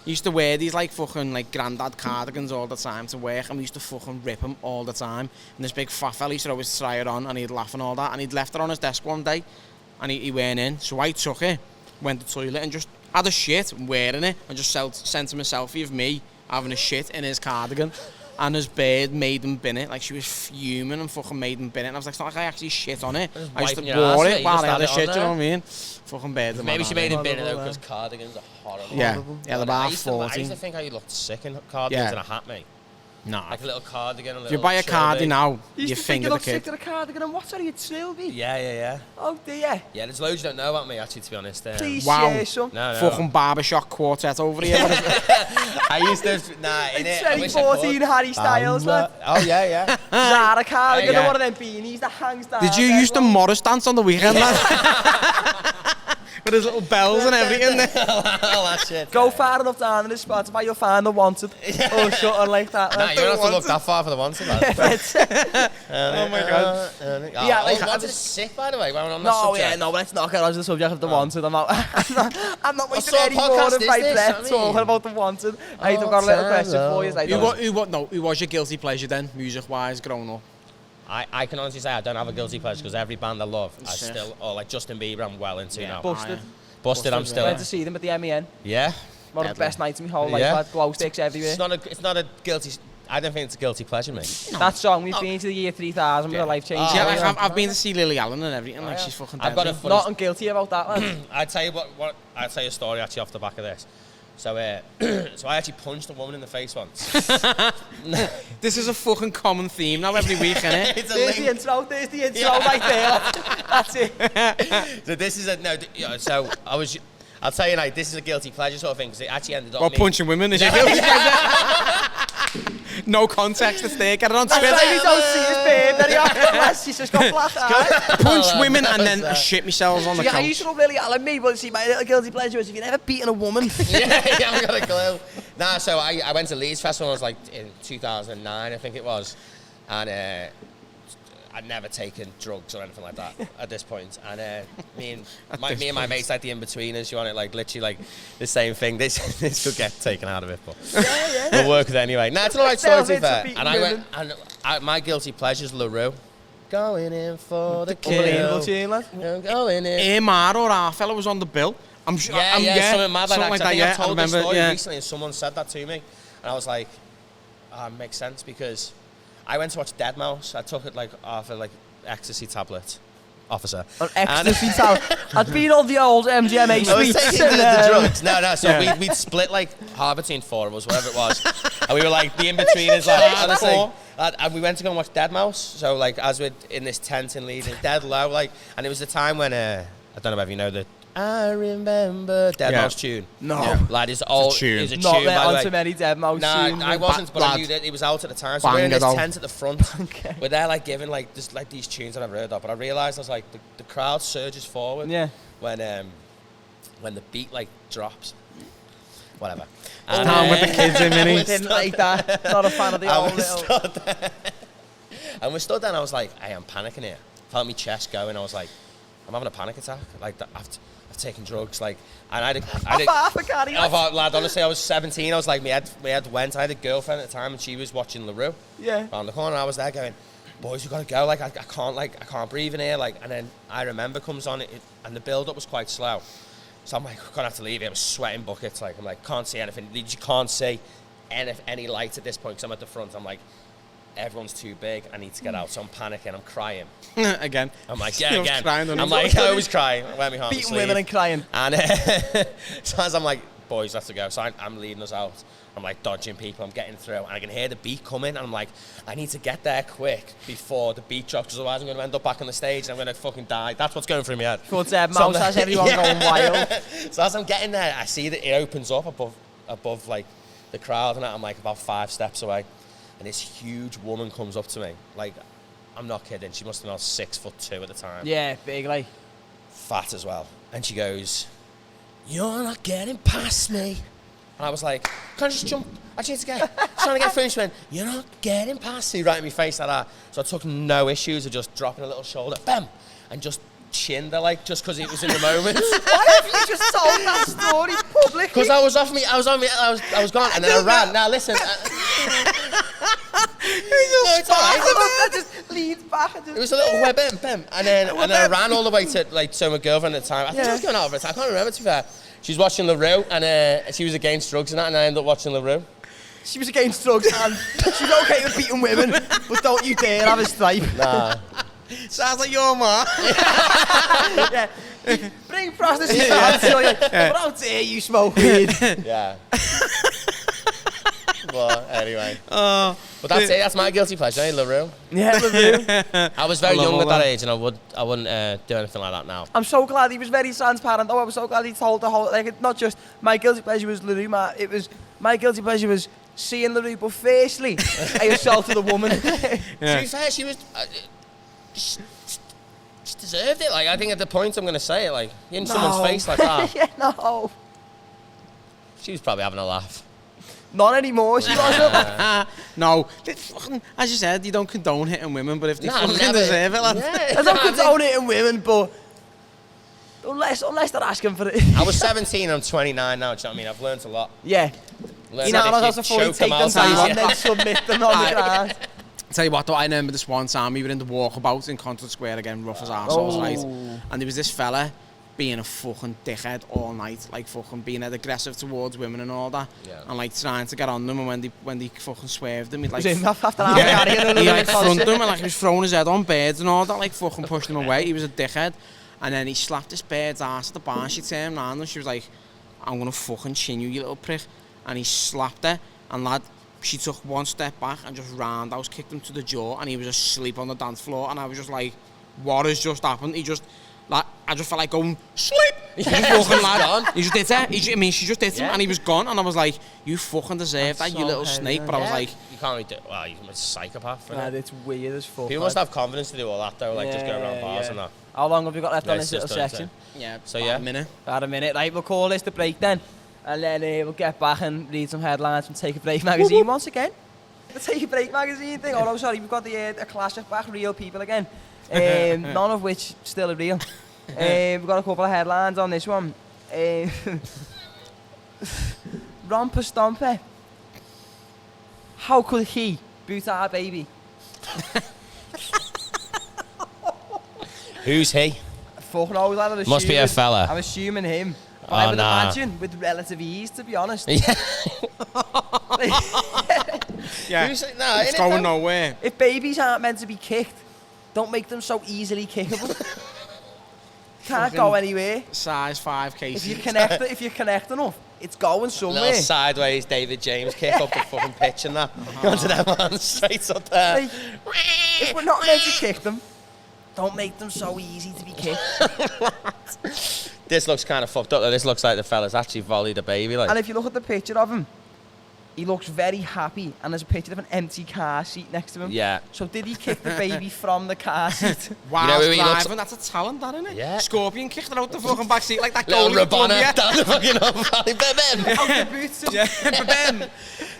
He used to wear these like fucking like granddad cardigans all the time to work, and we used to fucking rip him all the time. And this big fat fella used to always try it on, and he'd laugh and all that, and he'd left it on his desk one day, and he went in, so I took it, went to the toilet, and just had a shit wearing it, and just sent him a selfie of me having a shit in his cardigan. And his bird made him bin it, like she was fuming and fucking made him bin it. And I was like, it's not like I actually shit on it. I just wore it while I had a shit, you know what I mean? Fucking bird. Maybe she made him bin it though, because cardigans are horrible. Yeah, they're about 40. I 40. used to think how you looked sick in cardigans and a hat, mate. No. Like a little cardigan, If you buy a cardi now, you finger the You kid. sick of the cardigan and what, sorry, it's Sylvie? Yeah. Oh dear. Yeah, there's loads you don't know about me, actually, to be honest. Please Wow. share some. No. Fucking barbershop quartet over here. I used to, in it, I wish I 2014 could. Harry Styles, lad. Oh, yeah. Zara cardigan Yeah. and one of them beanies that hangs down. Did you use the Morris dance on the weekend, lad? With his little bells and everything. All that shit. Go far enough down in the Spotify, you'll find the wanted. Or something like that. Nah, you don't have to look that far for the wanted, lad. Oh my god. Yeah, like, wanted is sick, by the way, when I'm on that No, subject. yeah, no, but let's not get onto the subject of the wanted. I'm not wasting sort of any more podcast of is my this? breath I mean- talking about the wanted. I've got a little question for you. Who was your guilty pleasure then, music-wise, growing up? I can honestly say I don't have a guilty pleasure because every band I love, I Sick. still, or like Justin Bieber, I'm well into now. Busted. Busted, I'm still. Went to see them at the MEN. Yeah. One of the Deadly. best nights of my whole life. Yeah. Had glow sticks everywhere. It's not a guilty. I don't think it's a guilty pleasure, mate. That song, we've been to the year 3000 with a life changing. Yeah, like, I've been to see Lily Allen and everything, like she's fucking I've got a deadly. funny. Not guilty about that, lad. I'd tell you what. I'd tell you a story actually off the back of this. So, so I actually punched a woman in the face once. This is a fucking common theme now every week, innit? It's a There's the intro right there. That's it. So this is a no. So I'll tell you now. This is a guilty pleasure sort of thing because it actually ended up. Or me- punching women is your guilty pleasure? No context, it's there, get it on That's why we Twitter. don't see his beard very often, unless she's just got black eyes. Punch women and then shit myself on the Yeah, I couch. used to look really at me, but see, my little guilty pleasure is if you've never beaten a woman. yeah, I haven't got a clue. Nah, so I went to Leeds Festival. I was like in 2009, I think it was, and I'd never taken drugs or anything like that at this point. And me and my mates like the in-betweeners, you want it like literally like the same thing. This could get taken out of it, but we'll work with it anyway. Nah, it's an alright story to be fair. And I went, and my guilty pleasure's LaRue. Going in for the Unbelievable kill. tune, lad. Going in. Amar or our fella was on the bill. I'm sure. Something mad like that. 'Cause I think I've told this story yeah. recently, and someone said that to me, and I was like, makes sense because I went to watch Deadmau5. I took it like off of like ecstasy tablet, officer. An ecstasy tablet. I'd been on the old MGMA I was sweets. taking the drugs. No. So we'd split like half between four of us, whatever it was, and we were like the in betweeners. Like honestly, and we went to go and watch Deadmau5. So like as we're in this tent in Leeds, dead low, like, and it was the time when I don't know if you know the I remember Deadmau5 tune. No. Yeah. Lad, it's old. tune. It's a Not tune, there by the on way. too many Deadmau5 tunes. No, I wasn't, but I lad. knew that it was out at the time. So we're in Banger this though. tent at the front. Okay. We're there like giving like this, like these tunes that I've heard of, but I realised I was like the crowd surges forward Yeah. when the beat like drops. Whatever. Down with the kids in minis. Didn't like that. Not a fan of the old little... And we stood there and I was like, hey, I'm panicking here. Felt my chest going. I was like, I'm having a panic attack. Like I've taken drugs. Like, and I thought, lad, honestly, I was 17. I was like, my head went. I had a girlfriend at the time and she was watching LaRue. Yeah. Around the corner. I was there going, boys, we gotta go. Like, I can't breathe in here. Like, and then I Remember comes on and the build up was quite slow. So I'm like, we're gonna have to leave here. I'm sweating buckets. Like, I'm like, can't see anything. You can't see any light at this point because I'm at the front. I'm like, everyone's too big. I need to get out. So I'm panicking. I'm crying. Again. I'm like, He was again. crying, I'm like, I always cry. I wear my heart on my Beating sleeve. women and crying. And so as I'm like boys, let's go. So I'm leading us out. I'm like dodging people, I'm getting through, and I can hear the beat coming, and I'm like, I need to get there quick before the beat drops, because otherwise I'm going to end up back on the stage and I'm going to fucking die. That's what's going through my head. But Mouse has everyone going wild. So as I'm getting there, I see that it opens up above like the crowd, and I'm like about 5 steps away, and this huge woman comes up to me. Like, I'm not kidding, she must have been 6'2" at the time. Yeah, big like. Fat as well. And she goes, "You're not getting past me." And I was like, "Can I just jump? I need to get, trying to get through." She went, "You're not getting past me," right in my face like that. So I took no issues of just dropping a little shoulder, bam, and just chinned her, like, just because it was in the moment. Why have you just told that story publicly? Because I was gone, and then I ran. Now listen. It's all right. That just leads back. And just, it was a little whip and then I ran all the way to my girlfriend at the time. I think I was going out of it. I can't remember, to be fair. She was watching LaRue, and she was against drugs and that, and I ended up watching LaRue. She was against drugs, and she's okay with beating women, but don't you dare have a stripe. Nah. Sounds like your ma. Yeah. Bring prostitutes out, so like, but how dare you smoke weed? Yeah. But anyway. But that's it. That's my guilty pleasure, eh, LaRue? Yeah, LaRue. I was very young at that age, and I wouldn't do anything like that now. I'm so glad he was very transparent. Oh, I was so glad he told the whole, like, not just my guilty pleasure was LaRue, my guilty pleasure was seeing LaRue, but firstly, I assaulted a woman. To be fair, she was. She deserved it. Like, I think at the point I'm going to say it, like, in someone's face like that. Yeah, no. She was probably having a laugh. Not anymore, she wasn't. No, as you said, you don't condone hitting women, but if they fucking never. deserve it, lad. I don't condone hitting women, but unless they're asking for it. I was 17, I'm 29 now, do you know what I mean? I've learned a lot. Yeah. Learned You know, that I if was you to fully choke take them them out, down easier. and then submit them on the ground. Tell you what though, I remember this one time we were in the walkabout in Concord Square again, rough as arseholes, right? And there was this fella being a fucking dickhead all night, like fucking being aggressive towards women and all that, and like trying to get on them, and when they fucking swerved him, he'd like, After that, he like fronted them and like he was throwing his head on birds and all that, like fucking pushed them away. He was a dickhead, and then he slapped this bird's ass at the bar. She turned around and she was like, "I'm gonna fucking chin you, you little prick," and he slapped her, and lad, she took one step back and just roundhouse kicked him to the jaw, and he was asleep on the dance floor, and I was just like, what has just happened? Like, I just felt like going, sleep! He just fucking lad. He just did that. She just did him, and he was gone, and I was like, you fucking deserve that, you little snake. But I was like, you can't really do it. Well, you're a psychopath. Nah, it's weird as fuck. People must have confidence to do all that though, like just go around bars and that. How long have we got left on this Nice, little just section? yeah, So yeah. About a minute. Right, we'll call this the break then. And then we'll get back and read some headlines from Take a Break magazine once again. The Take a Break magazine thing. Oh no, sorry, we've got the a classic back, Real People again. None of which still are real. We've got a couple of headlines on this one. Romper Stomper. How could he boot our baby? Who's he? Fuck knows, lad. Must be a fella. I'm assuming him. But I would imagine with relative ease, to be honest. Yeah. yeah. It's going nowhere. If babies aren't meant to be kicked, don't make them so easily kickable. Can't go anywhere. Size 5 cases. If you connect enough, it's going somewhere. Little sideways David James kick up the fucking pitch and that. Onto them hands straight up there. Like, if we're not meant to kick them, don't make them so easy to be kicked. This looks kind of fucked up though. This looks like the fella's actually volleyed a baby. Like. And if you look at the picture of him, he looks very happy, and there's a picture of an empty car seat next to him. Yeah. So did he kick the baby from the car seat? Wow, you know driving, that's a talent, that, isn't it? Yeah. Scorpion kicked it out the fucking back seat like that Little goalie. Rabona down the fucking valley. Out the boots. Yeah,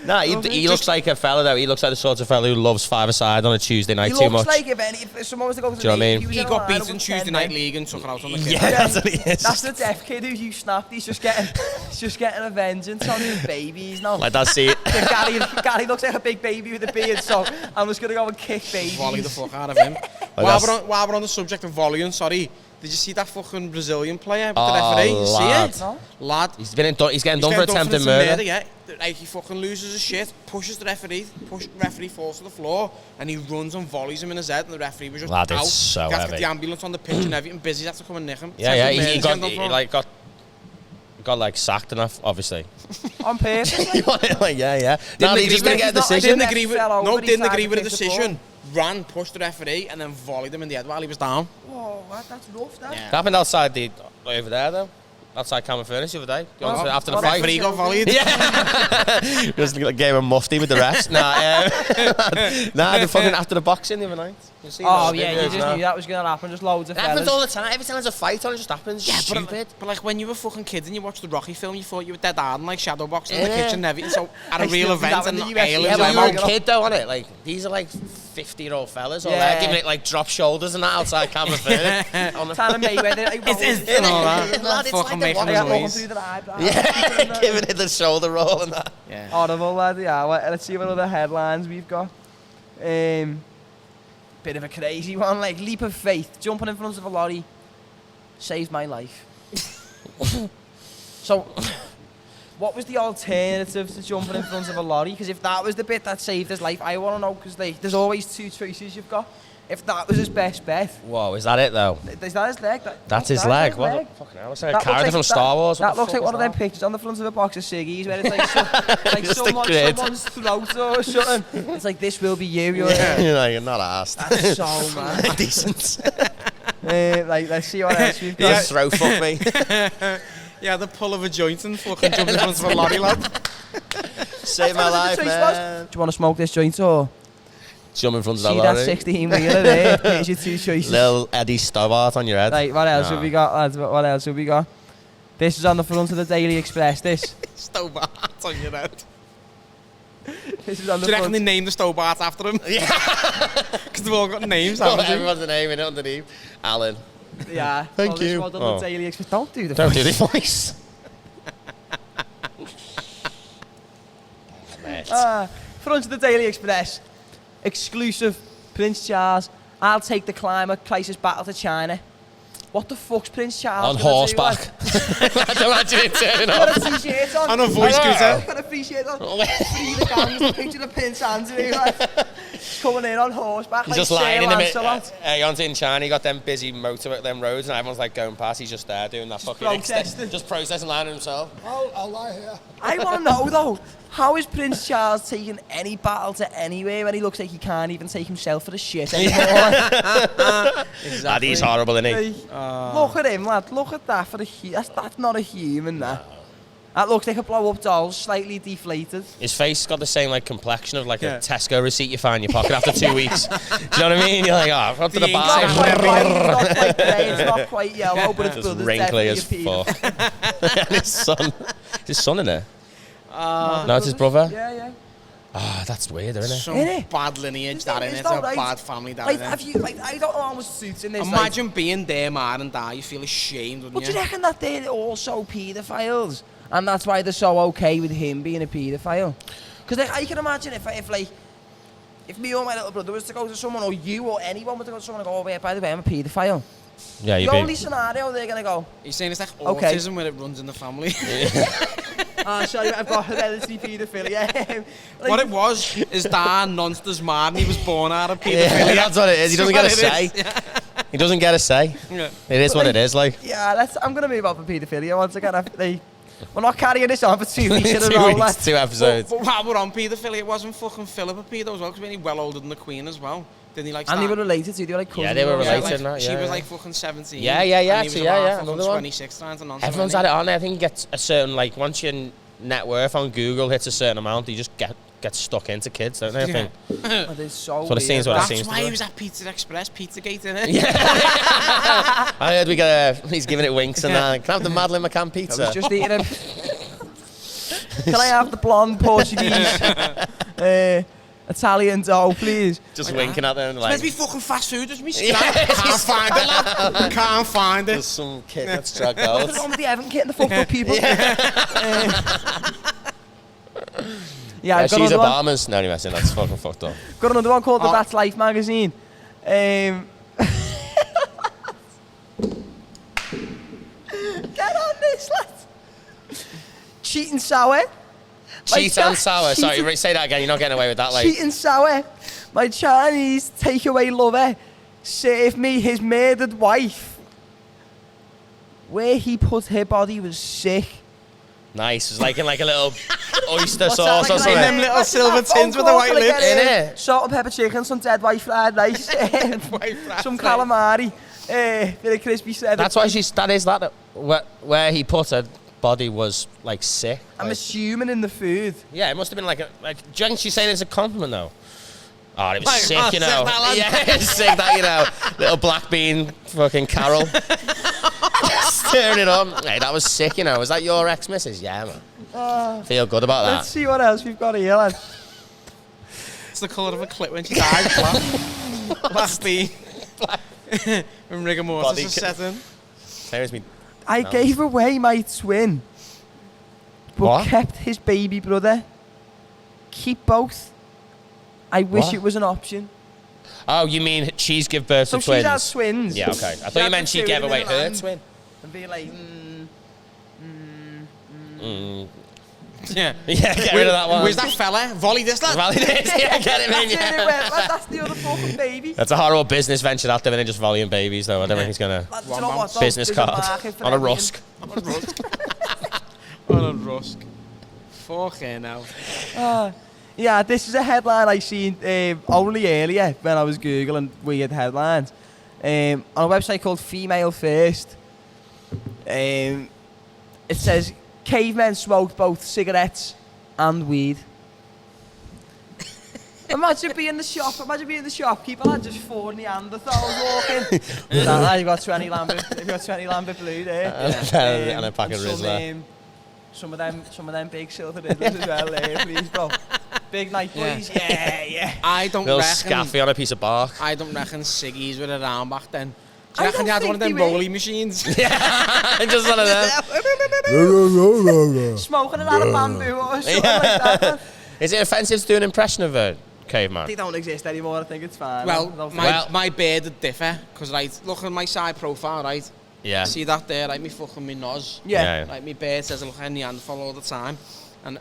Nah, he looks like a fella though. He looks like the sort of fella who loves five-a-side on a Tuesday night too much. He looks like if someone was to go to the Do you know what I mean? he got beaten Tuesday night league and took it out on the kid. Yeah, that's what he is. That's the deaf kid who you snapped. He's just getting a vengeance on his babies now. Like that's it. Gary looks like a big baby with a beard, so I'm just gonna go and kick babies. Volley the fuck out of him. While we're on the subject of volleying, sorry, did you see that fucking Brazilian player with the referee? You lad. see it? No? Lad. He's getting done for attempted murder. Yeah. Like, he fucking loses his shit, pushes the referee, referee falls to the floor, and he runs and volleys him in his head, and the referee was just Lad, out. it's so he had to heavy. get the ambulance on the pitch and everything, busy, had to come and nick him. Yeah, he got got like sacked enough, obviously. On purpose. Like, yeah. No, they just didn't get a decision. Didn't agree with the decision. Ran, pushed the referee, and then volleyed him in the head while he was down. Whoa, that's rough, that. It happened outside over there, though. Outside Cameron Furnace the other day. After the fight. Referee got volleyed. Yeah. Just like gave him mufti with the rest. The fucking after the boxing the other night. You just knew that was going to happen. Just loads of It happens all the time. Every time there's a fight on, it just happens. Yeah, stupid. But like when you were fucking kids and you watched the Rocky film, you thought you were dead hard and like shadow boxing in the kitchen and everything. So at a real event and not aliens. Yeah, but you were a kid though, wasn't it? Like these are like 50-year-old fellas all there giving it like drop shoulders and that outside Cameron Furnace. Telling me where they're like, it's fucking making noise. Yeah, giving it the shoulder roll and that. Yeah. Horrible, lad. Yeah, let's see what other headlines we've got. Bit of a crazy one, like leap of faith, jumping in front of a lorry, saved my life. So, what was the alternative to jumping in front of a lorry? Because if that was the bit that saved his life, I want to know, because like, there's always two choices you've got. If that was his best bet. Whoa, is that it though? Is that his leg? That's his leg. What? Fucking hell, it's like a character from Star Wars. That looks like one of them pictures on the front of a box of ciggies where it's like, someone's throat or something. It's like, this will be you. You're like, not asked. That's so mad. Decent. Like, let's see what else we've got. Yeah, throw fuck me. Yeah, the pull of a joint and fucking jumping in front of a lorry, lad. Save my life, man. Do you want to smoke this joint or? Jump in front of that See lorry. that 16 wheeler there? Here's your two choices. Little Eddie Stobart on your head. Right, what else have we got, lads? What else have we got? This is on the front of the Daily Express, this. Stobart on your head. This is on the Do you reckon front. they named the Stobart after him? Yeah. Because they've all got names, haven't they? Everyone's a name in it underneath. Alan. Yeah. Thank you. This was on the Daily Express. Don't do the Don't voice. do the voice. Front of the Daily Express. Exclusive. Prince Charles. I'll take the climate crisis battle to China. What the fuck's Prince Charles On horseback. I don't imagine it turning got up. a t-shirt on. On a voice scooter. Got a t-shirt on. Free the gangs. Picture of Prince Andrew. He's coming in on horseback. He's like just lying in the Lancelot. middle. In China, you got them busy motorway, them roads, and everyone's like going past. He's just there doing that fucking protesting. just processing, lying to himself. I'll lie here. I want to know though, how is Prince Charles taking any battle to anywhere when he looks like he can't even take himself for the shit anymore? Exactly. He's horrible, isn't he? Look at him, lad. Look at that for that's not a human. That looks like a blow-up doll, slightly deflated. His face got the same like complexion of like a Tesco receipt you find in your pocket after 2 weeks. Do you know what I mean? You're like, oh, up to the bar. It's not quite grey, it's not quite yellow, but it's Just good. wrinkly as fuck. And his son. Is his son in there? No, it's his brother. Yeah. Ah, that's weird, isn't it? Some bad lineage that in it. It's a bad family that in Have it. you, like, I don't know how much suits in this. Imagine being their man and die. You feel ashamed, wouldn't But do you reckon that they're also paedophiles? And that's why they're so okay with him being a paedophile? Because I can imagine if me or my little brother was to go to someone, or you or anyone was to go to someone and go, oh, yeah, by the way, I'm a paedophile. Yeah, The only scenario they're going to go, He's saying it's like Okay. autism where it runs in the family. sorry, I've got hereditary paedophilia. What it was, his dad nonsters mad and he was born out of paedophilia. Yeah, that's what it is. He doesn't get a say. He doesn't get a say. Yeah. It is what it is, like. Yeah, I'm going to move on from paedophilia once again. We're not carrying this on for 2 weeks in a 2 row. weeks, Like, 2 episodes. But while we're on paedophilia, it wasn't fucking Philip a pedo as well, because he well older than the Queen as well. Didn't he like and they start? were related too. They were like cousins. Yeah, they were or related. something. Like, She yeah, was yeah. like fucking 17. Yeah, And he was actually, about yeah, fucking another one. 26 trying to nonsense. Everyone's had it on there. I think you get a certain, like, once your net worth on Google hits a certain amount, you just get stuck into kids, don't they? I think. But it's so What it seems, what it That's seems to why be. he was at Pizza Express, Pizzagate, innit? I heard he's giving it winks and that. Can I have the Madeleine McCann I pizza? was just eating Can I have the blonde Portuguese Italian dough, please? Just winking at them It's like. meant to be fucking fast food, doesn't it? Can't find it, lad. Can't find There's it. some kid that's drugged Put out. it on with the Evan kit and the fucked up people. Yeah, I've got She's another one. Obama's. No, anyway, that's fucking fucked up. Got another one called the That's Life magazine. Get on this, lad. Cheat and sour. Cheat and sour. Sorry, say that again. You're not getting away with that. Like, Cheat and sour. My Chinese takeaway lover served me his murdered wife. Where he put her body was sick. Nice. It's like in like a little oyster What's sauce that, or like something. them little silver That tins phone with the call white till I lips. get, Innit? salt and pepper chicken, some dead white fried rice, some calamari, bit of crispy shredded. That's why where he put her body was like sick. I'm Like, assuming in the food. yeah, it must have been like do you reckon she's saying it's a compliment though? Oh, it was Like, sick, oh, you sick know. that lad. Yeah, it's sick that, you know. Little black bean fucking Carol. Stirring it up. Hey, that was sick, you know. Was that your ex-missus? Yeah, man. Feel good about Let's that. see what else we've got here, lad. It's the colour of a clip when she died. Black bean. When rigor mortis Body is ki- set in. Same as me. I No. gave away my twin, but What? kept his baby brother. Keep both. I wish What? it was an option. Oh, you mean she's give birth So to she twins? has twins. Yeah, okay. I thought you meant she gave away her twin. And be like, Yeah. Yeah, get rid of that one. Where's that fella? Volley this lad. Well, it is. Yeah, get him in, that's it, it yeah. went, lad, that's the other fucking baby. That's a horrible business venture, that, doing just volume babies, though. I don't think he's going to... Lad, do you know what, though? Business There's a card market for on a everything. rusk. On a rusk. On a rusk. Fucking hell. Yeah, this is a headline I seen only earlier when I was Googling weird headlines. On a website called Female First. It says, cavemen smoked both cigarettes and weed. Imagine being the shopkeeper, lad, just 4 Neanderthals walking. You've got 20 Lambert Blue there. And a pack of Rizzler. Some of them big silver Rizzlers as well there, please, bro. Big night, boys. Yeah. I don't Little reckon. scaffy on a piece of bark. I don't reckon ciggies were around back then. Do I you reckon don't you had one of think them they were. rolly machines? Just one of them. Smoking a lot of bamboo or something like that. Is it offensive to do an impression of a caveman? They don't exist anymore, I think it's fine. Well, I don't my beard would differ. Because, right, look at my side profile, right? Yeah. See that there, like, me fucking me nose. Yeah. Like, my beard says I look like a Neanderthal all the time. And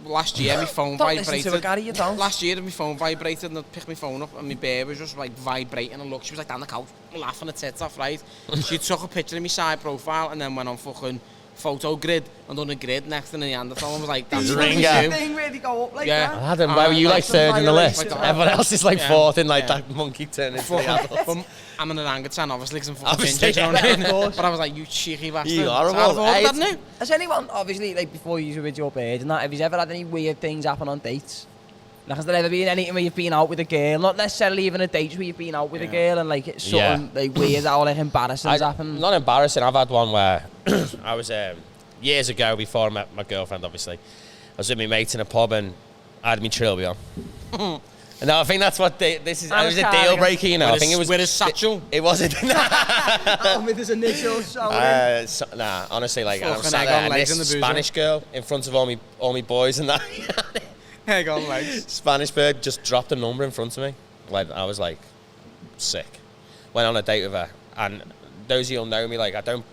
last year, my phone Don't listen vibrated. to it, Gary, you don't. Last year, my phone vibrated and I picked my phone up and my beard was just, like, vibrating and look, she was, like, down the couch, laughing her tits off, right? She took a picture of my side profile and then went on fucking photo grid and done a grid next to the Neanderthal and was like, that's what Ringer. you do. thing where they go up like Yeah. that. Adam, why were you like third in the list? Like that. Everyone else is like Yeah. fourth in like Yeah. that monkey turn into the adult. But I'm an orangutan, obviously, because I'm fucking Obviously, ginger, you know what I mean? of course. But I was like, you cheeky bastard. You horrible. So I thought, Hey, didn't it? Has anyone, obviously, like before you were with your beard and that, have you ever had any weird things happen on dates? Like, has there ever been anything where you've been out with a girl, not necessarily even a date, where you've been out with a girl and like it's something like weird or like embarrassing's happened? Not embarrassing. I've had one where I was years ago before I met my girlfriend. Obviously, I was with my mates in a pub and I had my trilby on. And I think that's what this is. It was a deal breaker, you know. I think it was with a satchel. It wasn't. With his initials showing. Nah, honestly, like I was Fucking sat egg there on and legs this in the boozer. Spanish girl in front of all me boys and that. Egg on legs. Spanish bird just dropped a number in front of me. Like I was like sick. Went on a date with her, and those of you'll know me, like I don't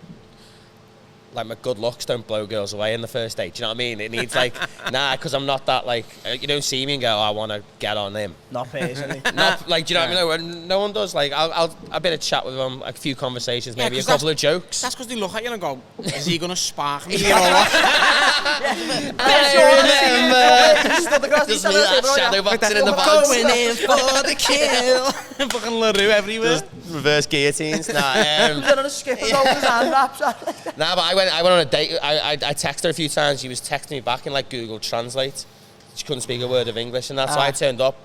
like my good looks don't blow girls away in the first date. Do you know what I mean? It needs like because I'm not that like you don't see me and go, oh, I want to get on him. Not personally. Not like do you know what I mean? No one does. Like I'll a bit of chat with them, a few conversations, maybe a 'cause couple of jokes. That's because they look at you and go, is he going to spark me? You know what? Stood across Just each other's that table, yeah. shadow boxing in the box. Going in for the kill. Fucking LaRue everywhere. Just reverse guillotines. Nah, Then on a skipper over his hand wraps. nah, but I went on a date. I texted her a few times. She was texting me back in like Google Translate. She couldn't speak a word of English, and that's why I turned up.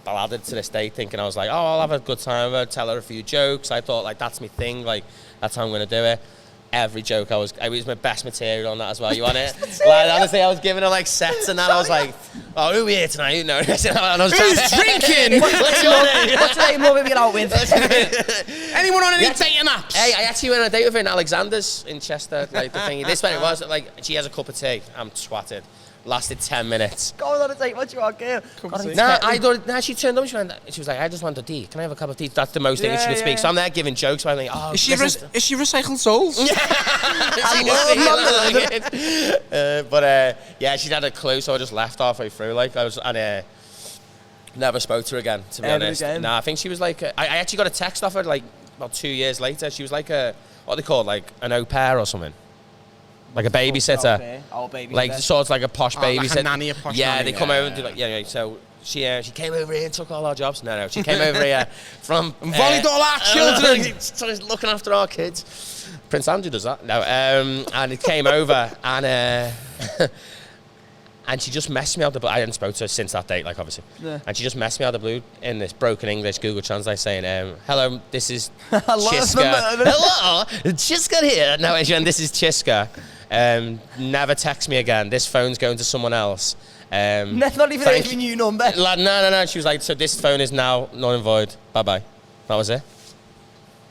Balladed to this date, thinking I was like, oh, I'll have a good time with her, tell her a few jokes. I thought like that's my thing. Like that's how I'm gonna do it. Every joke I was my best material on that as well. You want it? Like honestly, I was giving her like sets and that. I was like, oh, who are we here tonight? No, and I was Who's drinking? What's your name? What's the name of it you're out with? Anyone on any Yeah. dating apps? Hey, I actually went on a date with her in Alexander's in Chester. Like the thing, this one it was like she has a cup of tea. I'm twatted. Lasted 10 minutes. Going on a date, what you want, girl? She turned up. She was like, I just want a tea. Can I have a cup of tea? That's the most English she could speak. yeah. So I'm there giving jokes. So I'm like, oh, Is she recycled souls? Yeah, she'd had a clue, so I just left halfway through. Like I was, and never spoke to her again. To be honest, I think she was like, I actually got a text off her like about 2 years later. She was like what they call like an au pair or something. like a babysitter. Old babysitter. Like sort of like a posh babysitter. Like a nanny, a posh yeah, nanny. They come over and do like so she came over here and took all our jobs. No, she came over here from volleyed all our children. Started looking after our kids. Prince Andrew does that. No, and it came over and and she just messed me out the blue. I hadn't spoken to her since that date, like obviously. Yeah. And she just messed me out the blue in this broken English Google Translate saying, "Hello, this is Chiska. Hello, Chiska here. No, and this is Chiska. Never text me again. This phone's going to someone else." That's not even a new number. No. She was like, "So this phone is now null and void. Bye bye." That was it.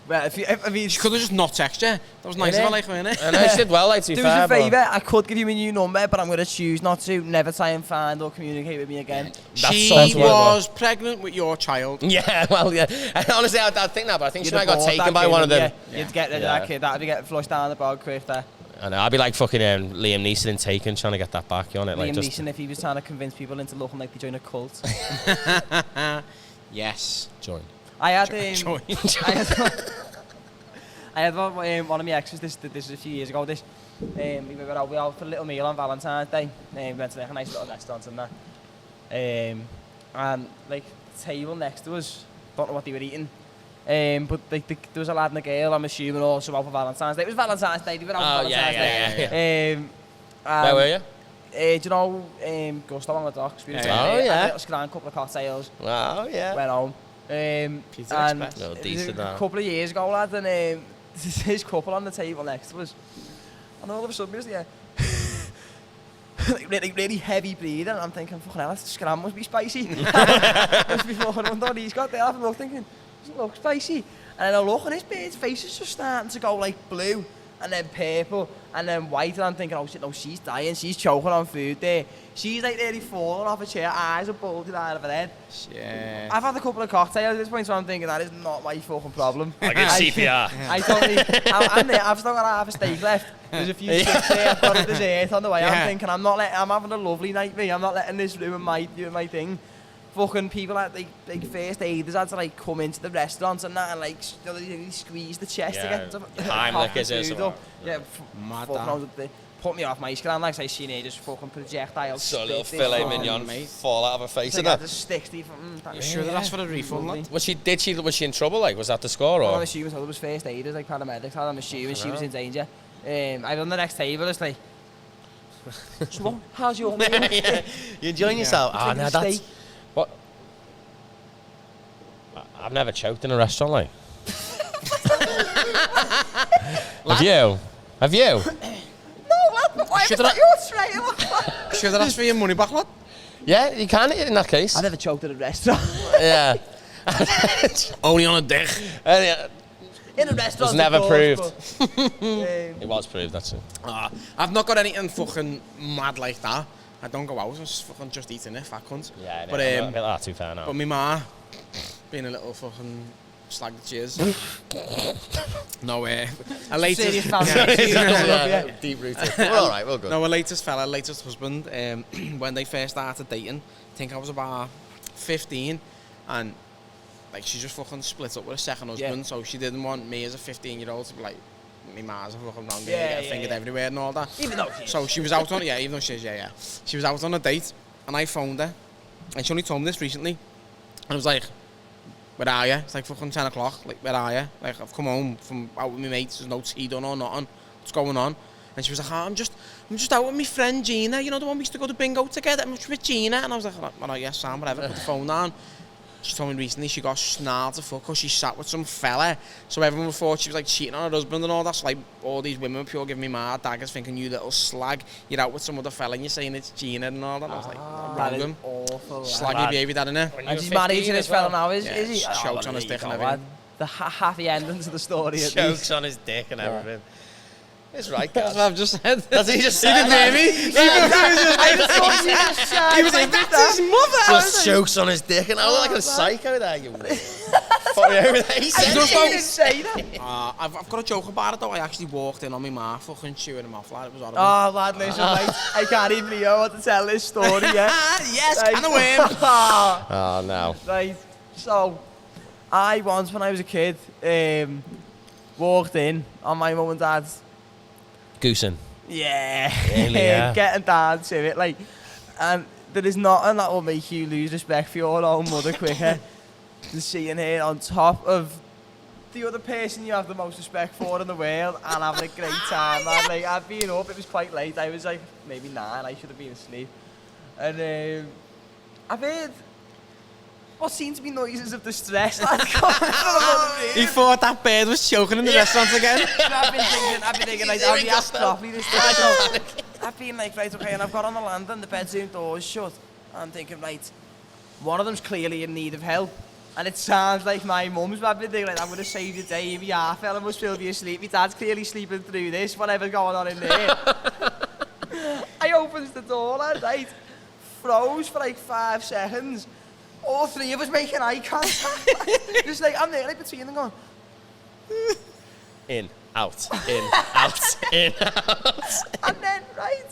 Well, if you she could have just not texted you. That was nice of her, like, wasn't it? I know, she did well, like, to be fair. Do us a favour, I could give you a new number, but I'm going to choose not to. Never try and find or communicate with me again. She was pregnant with your child. Yeah, well, yeah. And honestly, I think that, but I think she might have got taken by one of them. Yeah. You'd get rid of that kid. That'd be getting flushed down the bog quick there. I know, I'd be like fucking Liam Neeson in Taken trying to get that back, you on it? Liam Neeson, if he was trying to convince people into looking like they join a cult. Yes. Join. I had one of my exes, this was a few years ago, we were out for a little meal on Valentine's Day. We went to like, a nice little restaurant and that. And like, the table next to us, don't know what they were eating. But like, there was a lad and a girl, I'm assuming, also out for Valentine's Day. It was Valentine's Day, they were out for Valentine's Day. Where were you? Do you know Gusto on the docks? Oh, yeah. A couple of cocktails. Oh, yeah. Went home. Pizza Express. No, decent a couple of years ago, lad, and his couple on the table next to us. And all of a sudden, he was like, really heavy breathing, and I'm thinking, fucking hell, this scram must be spicy. Must be fucking under what he's got there. I'm thinking, doesn't look spicy. And then I look, and his face is just starting to go like blue, and then purple, and then white, and I'm thinking, oh shit, no, she's dying, she's choking on food there. She's like nearly falling off a chair, eyes are bulging out of her head. Shit. I've had a couple of cocktails at this point, so I'm thinking, that is not my fucking problem. I get CPR. I don't need, I've still got half a steak left. There's a few chips there, I've got a dessert on the way. I'm thinking, I'm having a lovely night, me. I'm not letting this ruin my thing. Fucking people at like first aiders had to like come into the restaurants and that and like squeeze the chest to get the up. Yeah, fucking put me off my scram, like I seen her just fucking projectile. So a little filet mignon fall out of her face. Like just sticks to you. You sure that's for a refund, lad? Was she in trouble? Like, was that the score or? I'm assuming so. There was first aiders, like paramedics. I'm assuming she was in danger. I was on the next table. It's like, so how's your meal? Yeah. You enjoying yourself? Oh no, that's. What? I've never choked in a restaurant, like. Have you? No, lad, why is that your straight away? Should I ask for your money back, lad? Yeah, you can in that case. I never choked at a restaurant. Yeah. Only on a dick. In a restaurant. It was never proved. It was proved, that's it. I've not got anything fucking mad like that. I don't go out, I was fucking just eating it, fat cunt. Yeah, I know, but I'm a bit like that too fair now. But my ma, being a little fucking slag the cheers. No way. A latest deep rooted. We're alright, we're good. No, a latest husband, when they first started dating, I think I was about 15, and like she just fucking split up with a second husband, so she didn't want me as a 15-year-old to be like, my ma's a fucking wrong, get fingered everywhere and all that. Even though so she was out on, even though she is, she was out on a date, and I phoned her, and she only told me this recently, and I was like, where are you? It's like fucking 10 o'clock, like, where are you? Like, I've come home from out with my mates, there's no tea done or nothing, what's going on? And she was like, I'm just out with my friend Gina, you know the one we used to go to bingo together, I'm just with Gina, and I was like, well, yes, Sam, whatever, put the phone down. She told me recently she got snarled to fuck because she sat with some fella. So everyone thought she was like cheating on her husband and all that. So like all these women were pure giving me mad daggers thinking, you little slag, you're out with some other fella and you're saying it's Gina and all that. And I was like, that is awful. Slaggy behaviour, that innit? And she's married to this fella now, is he? Chokes on his dick and everything. The happy ending to the story. Chokes on his dick and everything. It's right, guys. That's what I've just said. That's what he just said. He didn't hear me. I just thought you just said. He was like, that's his mother. Just chokes on his dick, and I was like a psycho there. You fuck me over there. He said he didn't say that. I've got a joke about it though. I actually walked in on my ma fucking chewing him off, lad. It was horrible. Oh, lad, listen, mate. I can't even know what to tell this story, yeah? Yes, can of win. Oh, no. Right, so, I once, when I was a kid, walked in on my mum and dad's Goosen. Yeah. Really, yeah. Getting down to it, like, and there is nothing that will make you lose respect for your own mother quicker than seeing her on top of the other person you have the most respect for in the world and having a great time. Man. Like, I'd been up, it was quite late, I was like maybe 9, I should have been asleep. And I've heard what seemed to be noises of distress coming from another room. He thought that bird was choking in the restaurant again. I've been thinking, like, I'll react properly this time. I've been like, right, okay, and I've got on the landing, the bedroom door's shut. I'm thinking, right, one of them's clearly in need of help. And it sounds like my mum's. I've been thinking, like, I'm going to save your day. My half fella must still be asleep. My dad's clearly sleeping through this, whatever's going on in there. I opens the door, lad, right? Froze for like 5 seconds. All 3 of us making eye contact. Just like, I'm there, like, between them going. In, out, in, out, in, out. And then, right,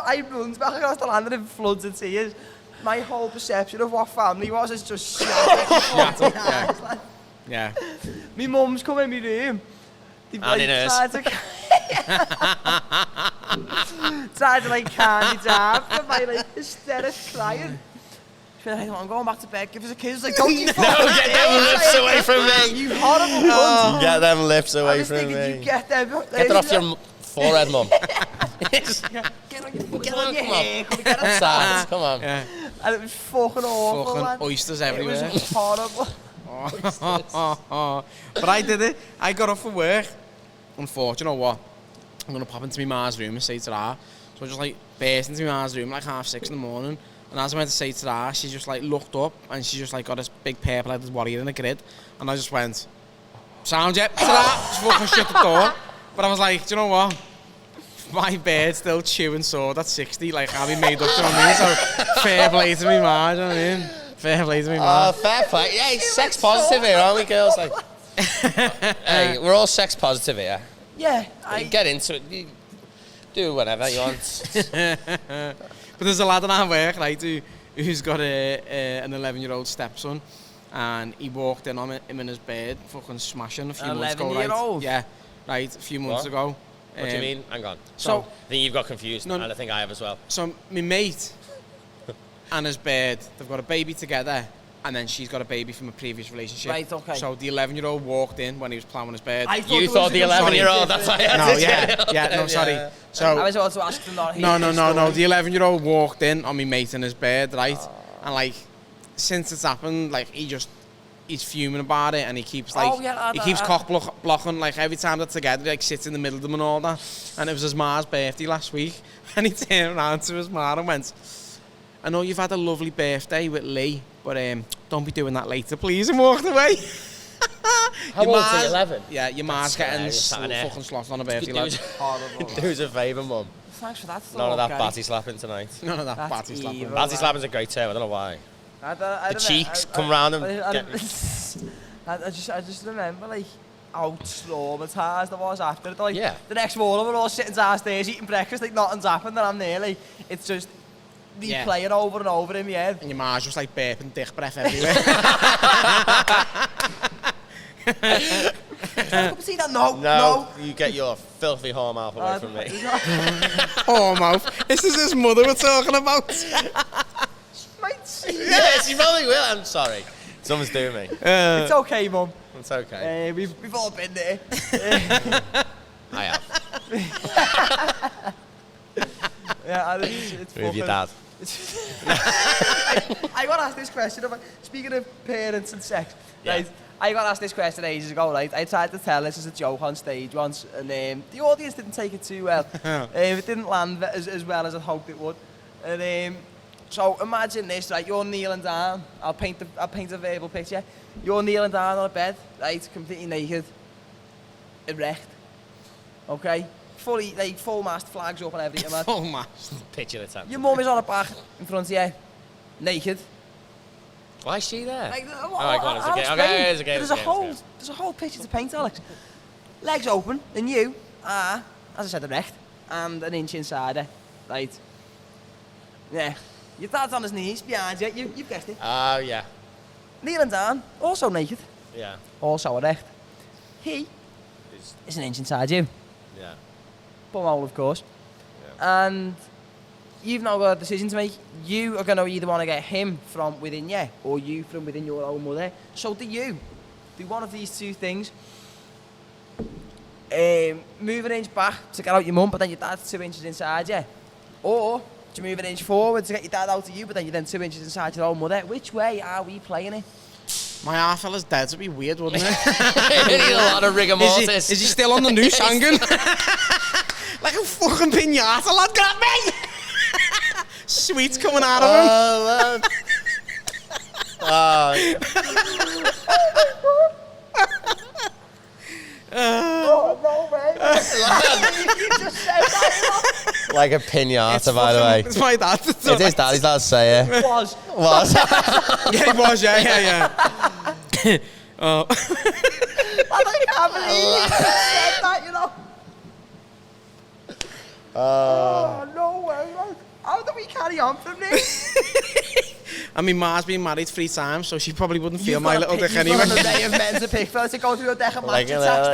I runs back across the land and it floods of tears. My whole perception of what family was is just shattered. Yeah. My mum's come in my room. They've tried to like calm me down from my like hysterics crying. She's like, I'm going back to bed, give us a kiss. Like, don't you No, get them lips away from me. You horrible cunt. Get them lips away from thinking, me. you get them. Get that off your forehead, mum. Get on your hair. Get on Sad, come on. Yeah. And it was fucking awful, Fucking man. oysters It everywhere. was horrible. But I did it. I got off for work. Unfortunately, you know what? I'm going to pop into my ma's room and say to her. So I just like burst into my ma's room like 6:30 in the morning. And as I went to say to her, she just like looked up and she just like got this big purple-headed warrior in a grid. And I just went, sound yet? To that. Just fucking shut the door. But I was like, do you know what? My bird's still chewing sword at 60, like I'll be made up, do you know what I mean? So fair play to me, ma, do you know what I mean? Fair play to me, ma. Oh, fair play. Yeah, sex positive here, aren't we, girls? Like, hey, we're all sex positive here. Yeah, You get into it. You do whatever you want. But there's a lad in our work, right, who's got an 11-year-old stepson, and he walked in on him in his bed, fucking smashing a few months ago, right? 11-year-old? Yeah, right, a few months ago. What do you mean? Hang on. So I think you've got confused, and I think I have as well. So my mate and his bird, they've got a baby together, and then she's got a baby from a previous relationship. Right, okay. So the 11-year-old walked in when he was ploughing his bird. You thought the 11-year-old, that's why I had No, no, sorry. I So was about to ask them not no. The 11-year-old walked in on my mate and his bird, right? And like, since it's happened, like he's fuming about it, and he keeps like he keeps cock blocking like every time they're together. He like sits in the middle of them and all that. And it was his ma's birthday last week, and he turned around to his ma and went, "I know you've had a lovely birthday with Lee, but don't be doing that later, please," and walked away. How old's he? 11? Yeah, your ma's getting scary, fucking slotted on a birthday, lad. Do us a favour, mum. Thanks for that. None of that batty slapping tonight. None of that That's batty slapping. evil. Batty slapping's a great term, I don't know why. The cheeks come round and I just remember like how traumatised I was after it. Like, yeah. The next morning we're all sitting downstairs eating breakfast, like nothing's happened, and I'm there, like it's just replaying over and over in my head. And your ma's just like burping dick breath everywhere. See that? No. You get your filthy whore mouth away from me. Oh, mouth. This is his mother we're talking about. Might see. Yes, you probably will. I'm sorry. Someone's doing me. It's okay, mum. It's okay. We've all been there. I have. Yeah, it's With your dad. I got asked this question. Speaking of parents and sex, right? I got asked this question ages ago, right? I tried to tell this as a joke on stage once, and the audience didn't take it too well. It didn't land as well as I hoped it would. And so imagine this, right? You're kneeling down. I'll paint a verbal picture. You're kneeling down on a bed, right? Completely naked, erect. Okay, fully like full mast, flags up and everything. Man. Full mast. Picture the time. Your mum is on her back in front of you, naked. Why is she there? Like, Alright, go on, it's okay. Okay, it's okay. There's a whole picture to paint, Alex. Legs open, and you are, as I said, erect, and an inch inside her. Right. Yeah. Your dad's on his knees behind you. You've guessed it. Oh, yeah. Kneeling down, also naked, Yeah. also erect. He is an inch inside you. Yeah. bumhole, of course. Yeah. And you've now got a decision to make. You are going to either want to get him from within you, or you from within your own mother. So do you. Do one of these two things. Move an inch back to get out your mum, but then your dad's 2 inches inside you. Or do you move an inch forward to get your dad out of you, but then you're then 2 inches inside your own mother? Which way are we playing it? My half fella's dead would be weird, wouldn't it? You need a lot of rigor mortis. Is he still on the noose hanging? Like a fucking pinata, lad, got me! Sweets coming out of him. Oh, man. Oh, no way. You just said that. Like a pinata, by the way. It's my dad. It's his dad. He's allowed to say it. Was. Yeah, he was, yeah. Oh. I can't believe you just said that, you know. Oh, no way, man. How do we carry on from this? I mean, Ma's been married 3 times, so she probably wouldn't feel my little dick anyway. You've got an array of men to pick for to go through a deck of match attacks.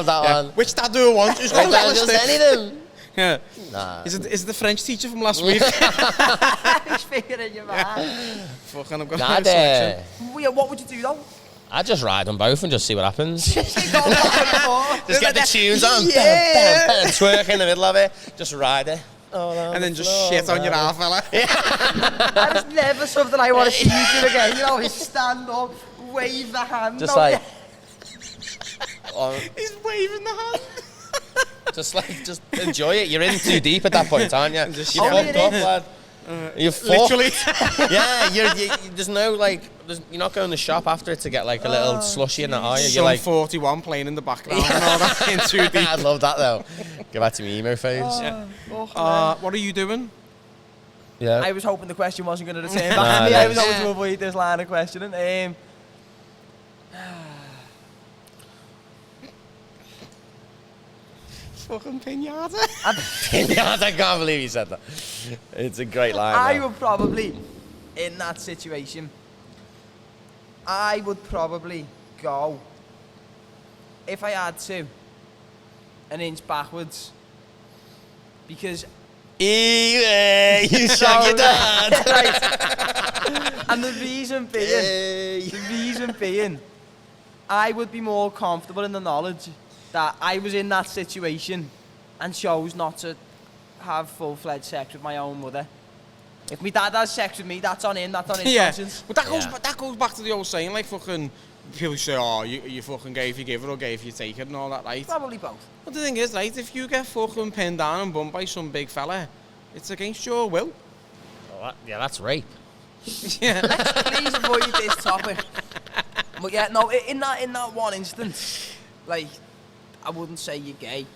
That one. Which dad do you want? Who's got a Just stick? any of them. Yeah. Nah. Is it the French teacher from last week? He's figuring you out. Fucking, I've got Nah, no selection. What would you do though? I'd just ride them both and just see what happens. Just Just get the tunes on. Yeah. Bam, twerk in the middle of it. Just ride it. And then just shit on your half fella. That is never something I want to see you do again. You know, he stand up, wave the hand. Just like... He's waving the hand. Just enjoy it. You're in too deep at that point, aren't you? You're fucked up, lad. You're fucked. Literally. Yeah, there's no like, you're not going to the shop after it to get like a little slushy in that, are you? You're Some like 41 playing in the background and all that in too deep. I'd love that though. Go back to my emo phase. What are you doing? Yeah. I was hoping the question wasn't going to return back to me. I was hoping to avoid this line of questioning. Fucking pinata. I can't believe you said that. It's a great line. I though. would probably, in that situation, I would probably go, if I had to, an inch backwards. Because... You shag your dad. Right. And the reason being, I would be more comfortable in the knowledge that I was in that situation and chose not to have full-fledged sex with my own mother. If my dad has sex with me, that's on him, that's on his conscience. But that goes back to the old saying, like fucking people say, oh, you fucking gay if you give it or gay if you take it and all that, right? Probably both. But the thing is, right, if you get fucking pinned down and bumped by some big fella, it's against your will. Oh, that's rape. Yeah. Let's please avoid this topic. But yeah, no, in that one instance, like, I wouldn't say you're gay.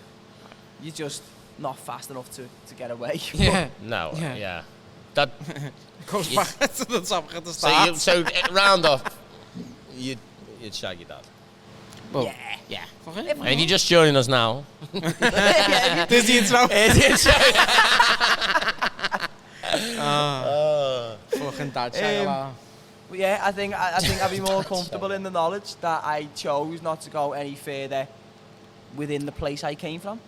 You're just not fast enough to get away. Yeah. No, yeah. That goes back to the topic at the start. So round off, you'd shag your dad. Well, yeah. Okay. And if you're just joining us now, there's the intro. Fucking dad shag. Yeah, I think I'd be more comfortable in the knowledge that I chose not to go any further within the place I came from.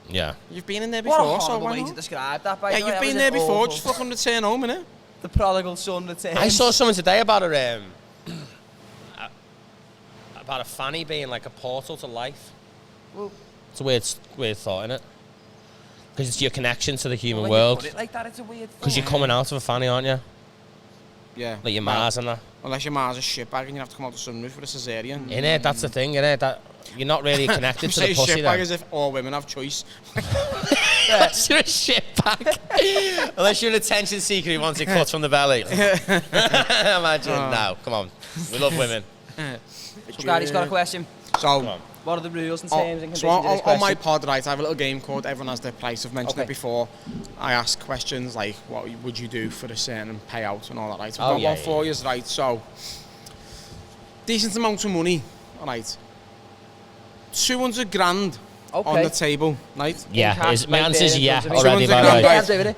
Yeah. You've been in there before, what a so horrible why way not? to describe that. By Yeah, the way, you've I been was there before. awful. Just fucking return home, innit? The prodigal son returns. I saw something today about a fanny being like a portal to life. Well, it's a weird thought, isn't it? Because it's your connection to the human when world. you put it like that, it's a weird thought. Because you're coming out of a fanny, aren't you? Yeah. Like your Mars and that. Unless your Mars a shitbag and you have to come out the sunroof with a cesarean. Innit? That's the thing, innit? That you're not really connected to the pussy shitbag then. as if all women have choice. Unless you're a shitbag. Unless you're an attention seeker who wants it cut from the belly. Imagine. No, come on. We love women. So Gary's got a question. So, what are the rules and terms and conditions so of this on my question? pod, right, I have a little game called Everyone Has Their Price. I've mentioned it before. I ask questions like, what would you do for a certain payout and all that, right? So I've got one for you, right? So, decent amount of money, all right? 200 grand on the table, right? Yeah, my answer is yeah 200 already, by grand, the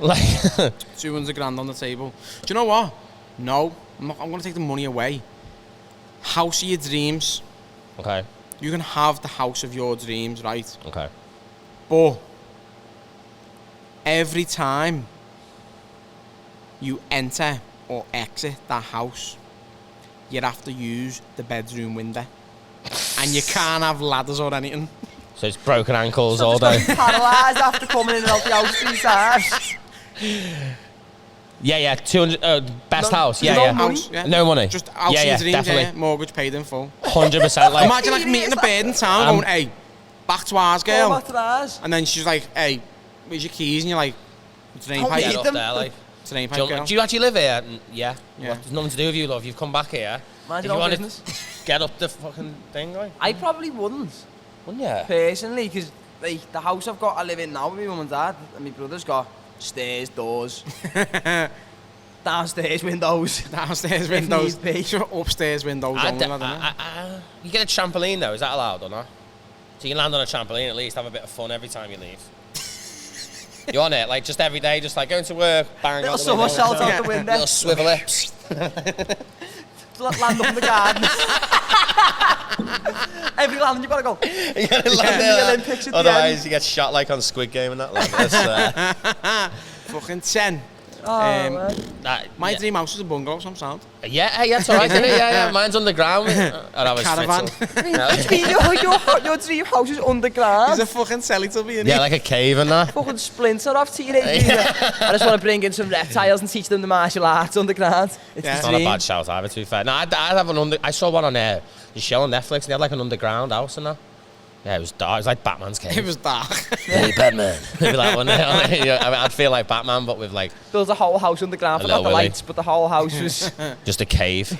way. 200 grand on the table. Do you know what? No, I'm going to take the money away. House of your dreams. Okay. You can have the house of your dreams, right? Okay. But every time you enter or exit that house, you have to use the bedroom window. And you can't have ladders or anything. So it's broken ankles all day. Paralysed after coming in and out the house 3 times. Yeah, 200, best house, no yeah. money? Yeah. No money. Just house in your dreams, definitely. yeah. Mortgage paid in full. 100%. Like, Imagine like meeting a bird in town going, hey, back to ours, girl. Back to ours. And then she's like, hey, where's your keys? And you're like, it's an Don't pipe. need up them. there, like. It's an pipe, girl. Do you actually live here? Yeah. Yeah. There's nothing to do with you, love. You've come back here. Mind If your you own wanted business. get up the fucking thing, like. I probably wouldn't, Wouldn't you? personally, because like, the house I've got, I live in now with my mum and dad, and my brother's got stairs, doors, downstairs windows. Downstairs If windows. need be. Sure, upstairs windows only, I don't know. You get a trampoline, though. Is that allowed or not? So you can land on a trampoline at least, have a bit of fun every time you leave. You on it? Like, just every day, just like going to work, bang Little out the window. somersault out the window. Little swivel lips. Land up in the garden. Every landing you've got to go. You gotta land The there. Olympics at the Otherwise, end. you get shot like on Squid Game and that. Like, that's, Fucking 10. Oh, man. My dream house is a bungalow, some sound. Yeah, it's alright, isn't it? Yeah. Mine's underground. Caravan. Your dream house is underground. He's a fucking Teletubby, isn't Yeah, he? like a cave and that. Fucking splinter off teenage dream. I just want to bring in some reptiles and teach them the martial arts underground. It's Yeah. It's the not a dream. bad shout either, to be fair. No, I'd have an I saw one on the show on Netflix, and they had like an underground house and that. Yeah, it was dark. It was like Batman's cave. It was dark. Hey, Batman. Maybe that one. I'd feel like Batman, but with like Built a whole house underground. A Forgot little the Willy. lights, but the whole house was... just a cave.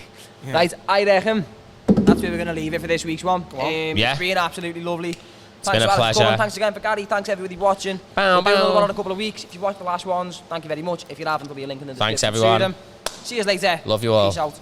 Yeah. Right, I reckon that's where we're going to leave it for this week's one. Yeah. It's been absolutely lovely. It's Thanks been a for Alex pleasure. coming. Thanks again for Gary. Thanks everybody watching. Bow, We'll do another bow. one in a couple of weeks. If you watched the last ones, thank you very much. If you haven't, there'll be a link in the Thanks, description to everyone. them. See you later. Love you all. Peace out.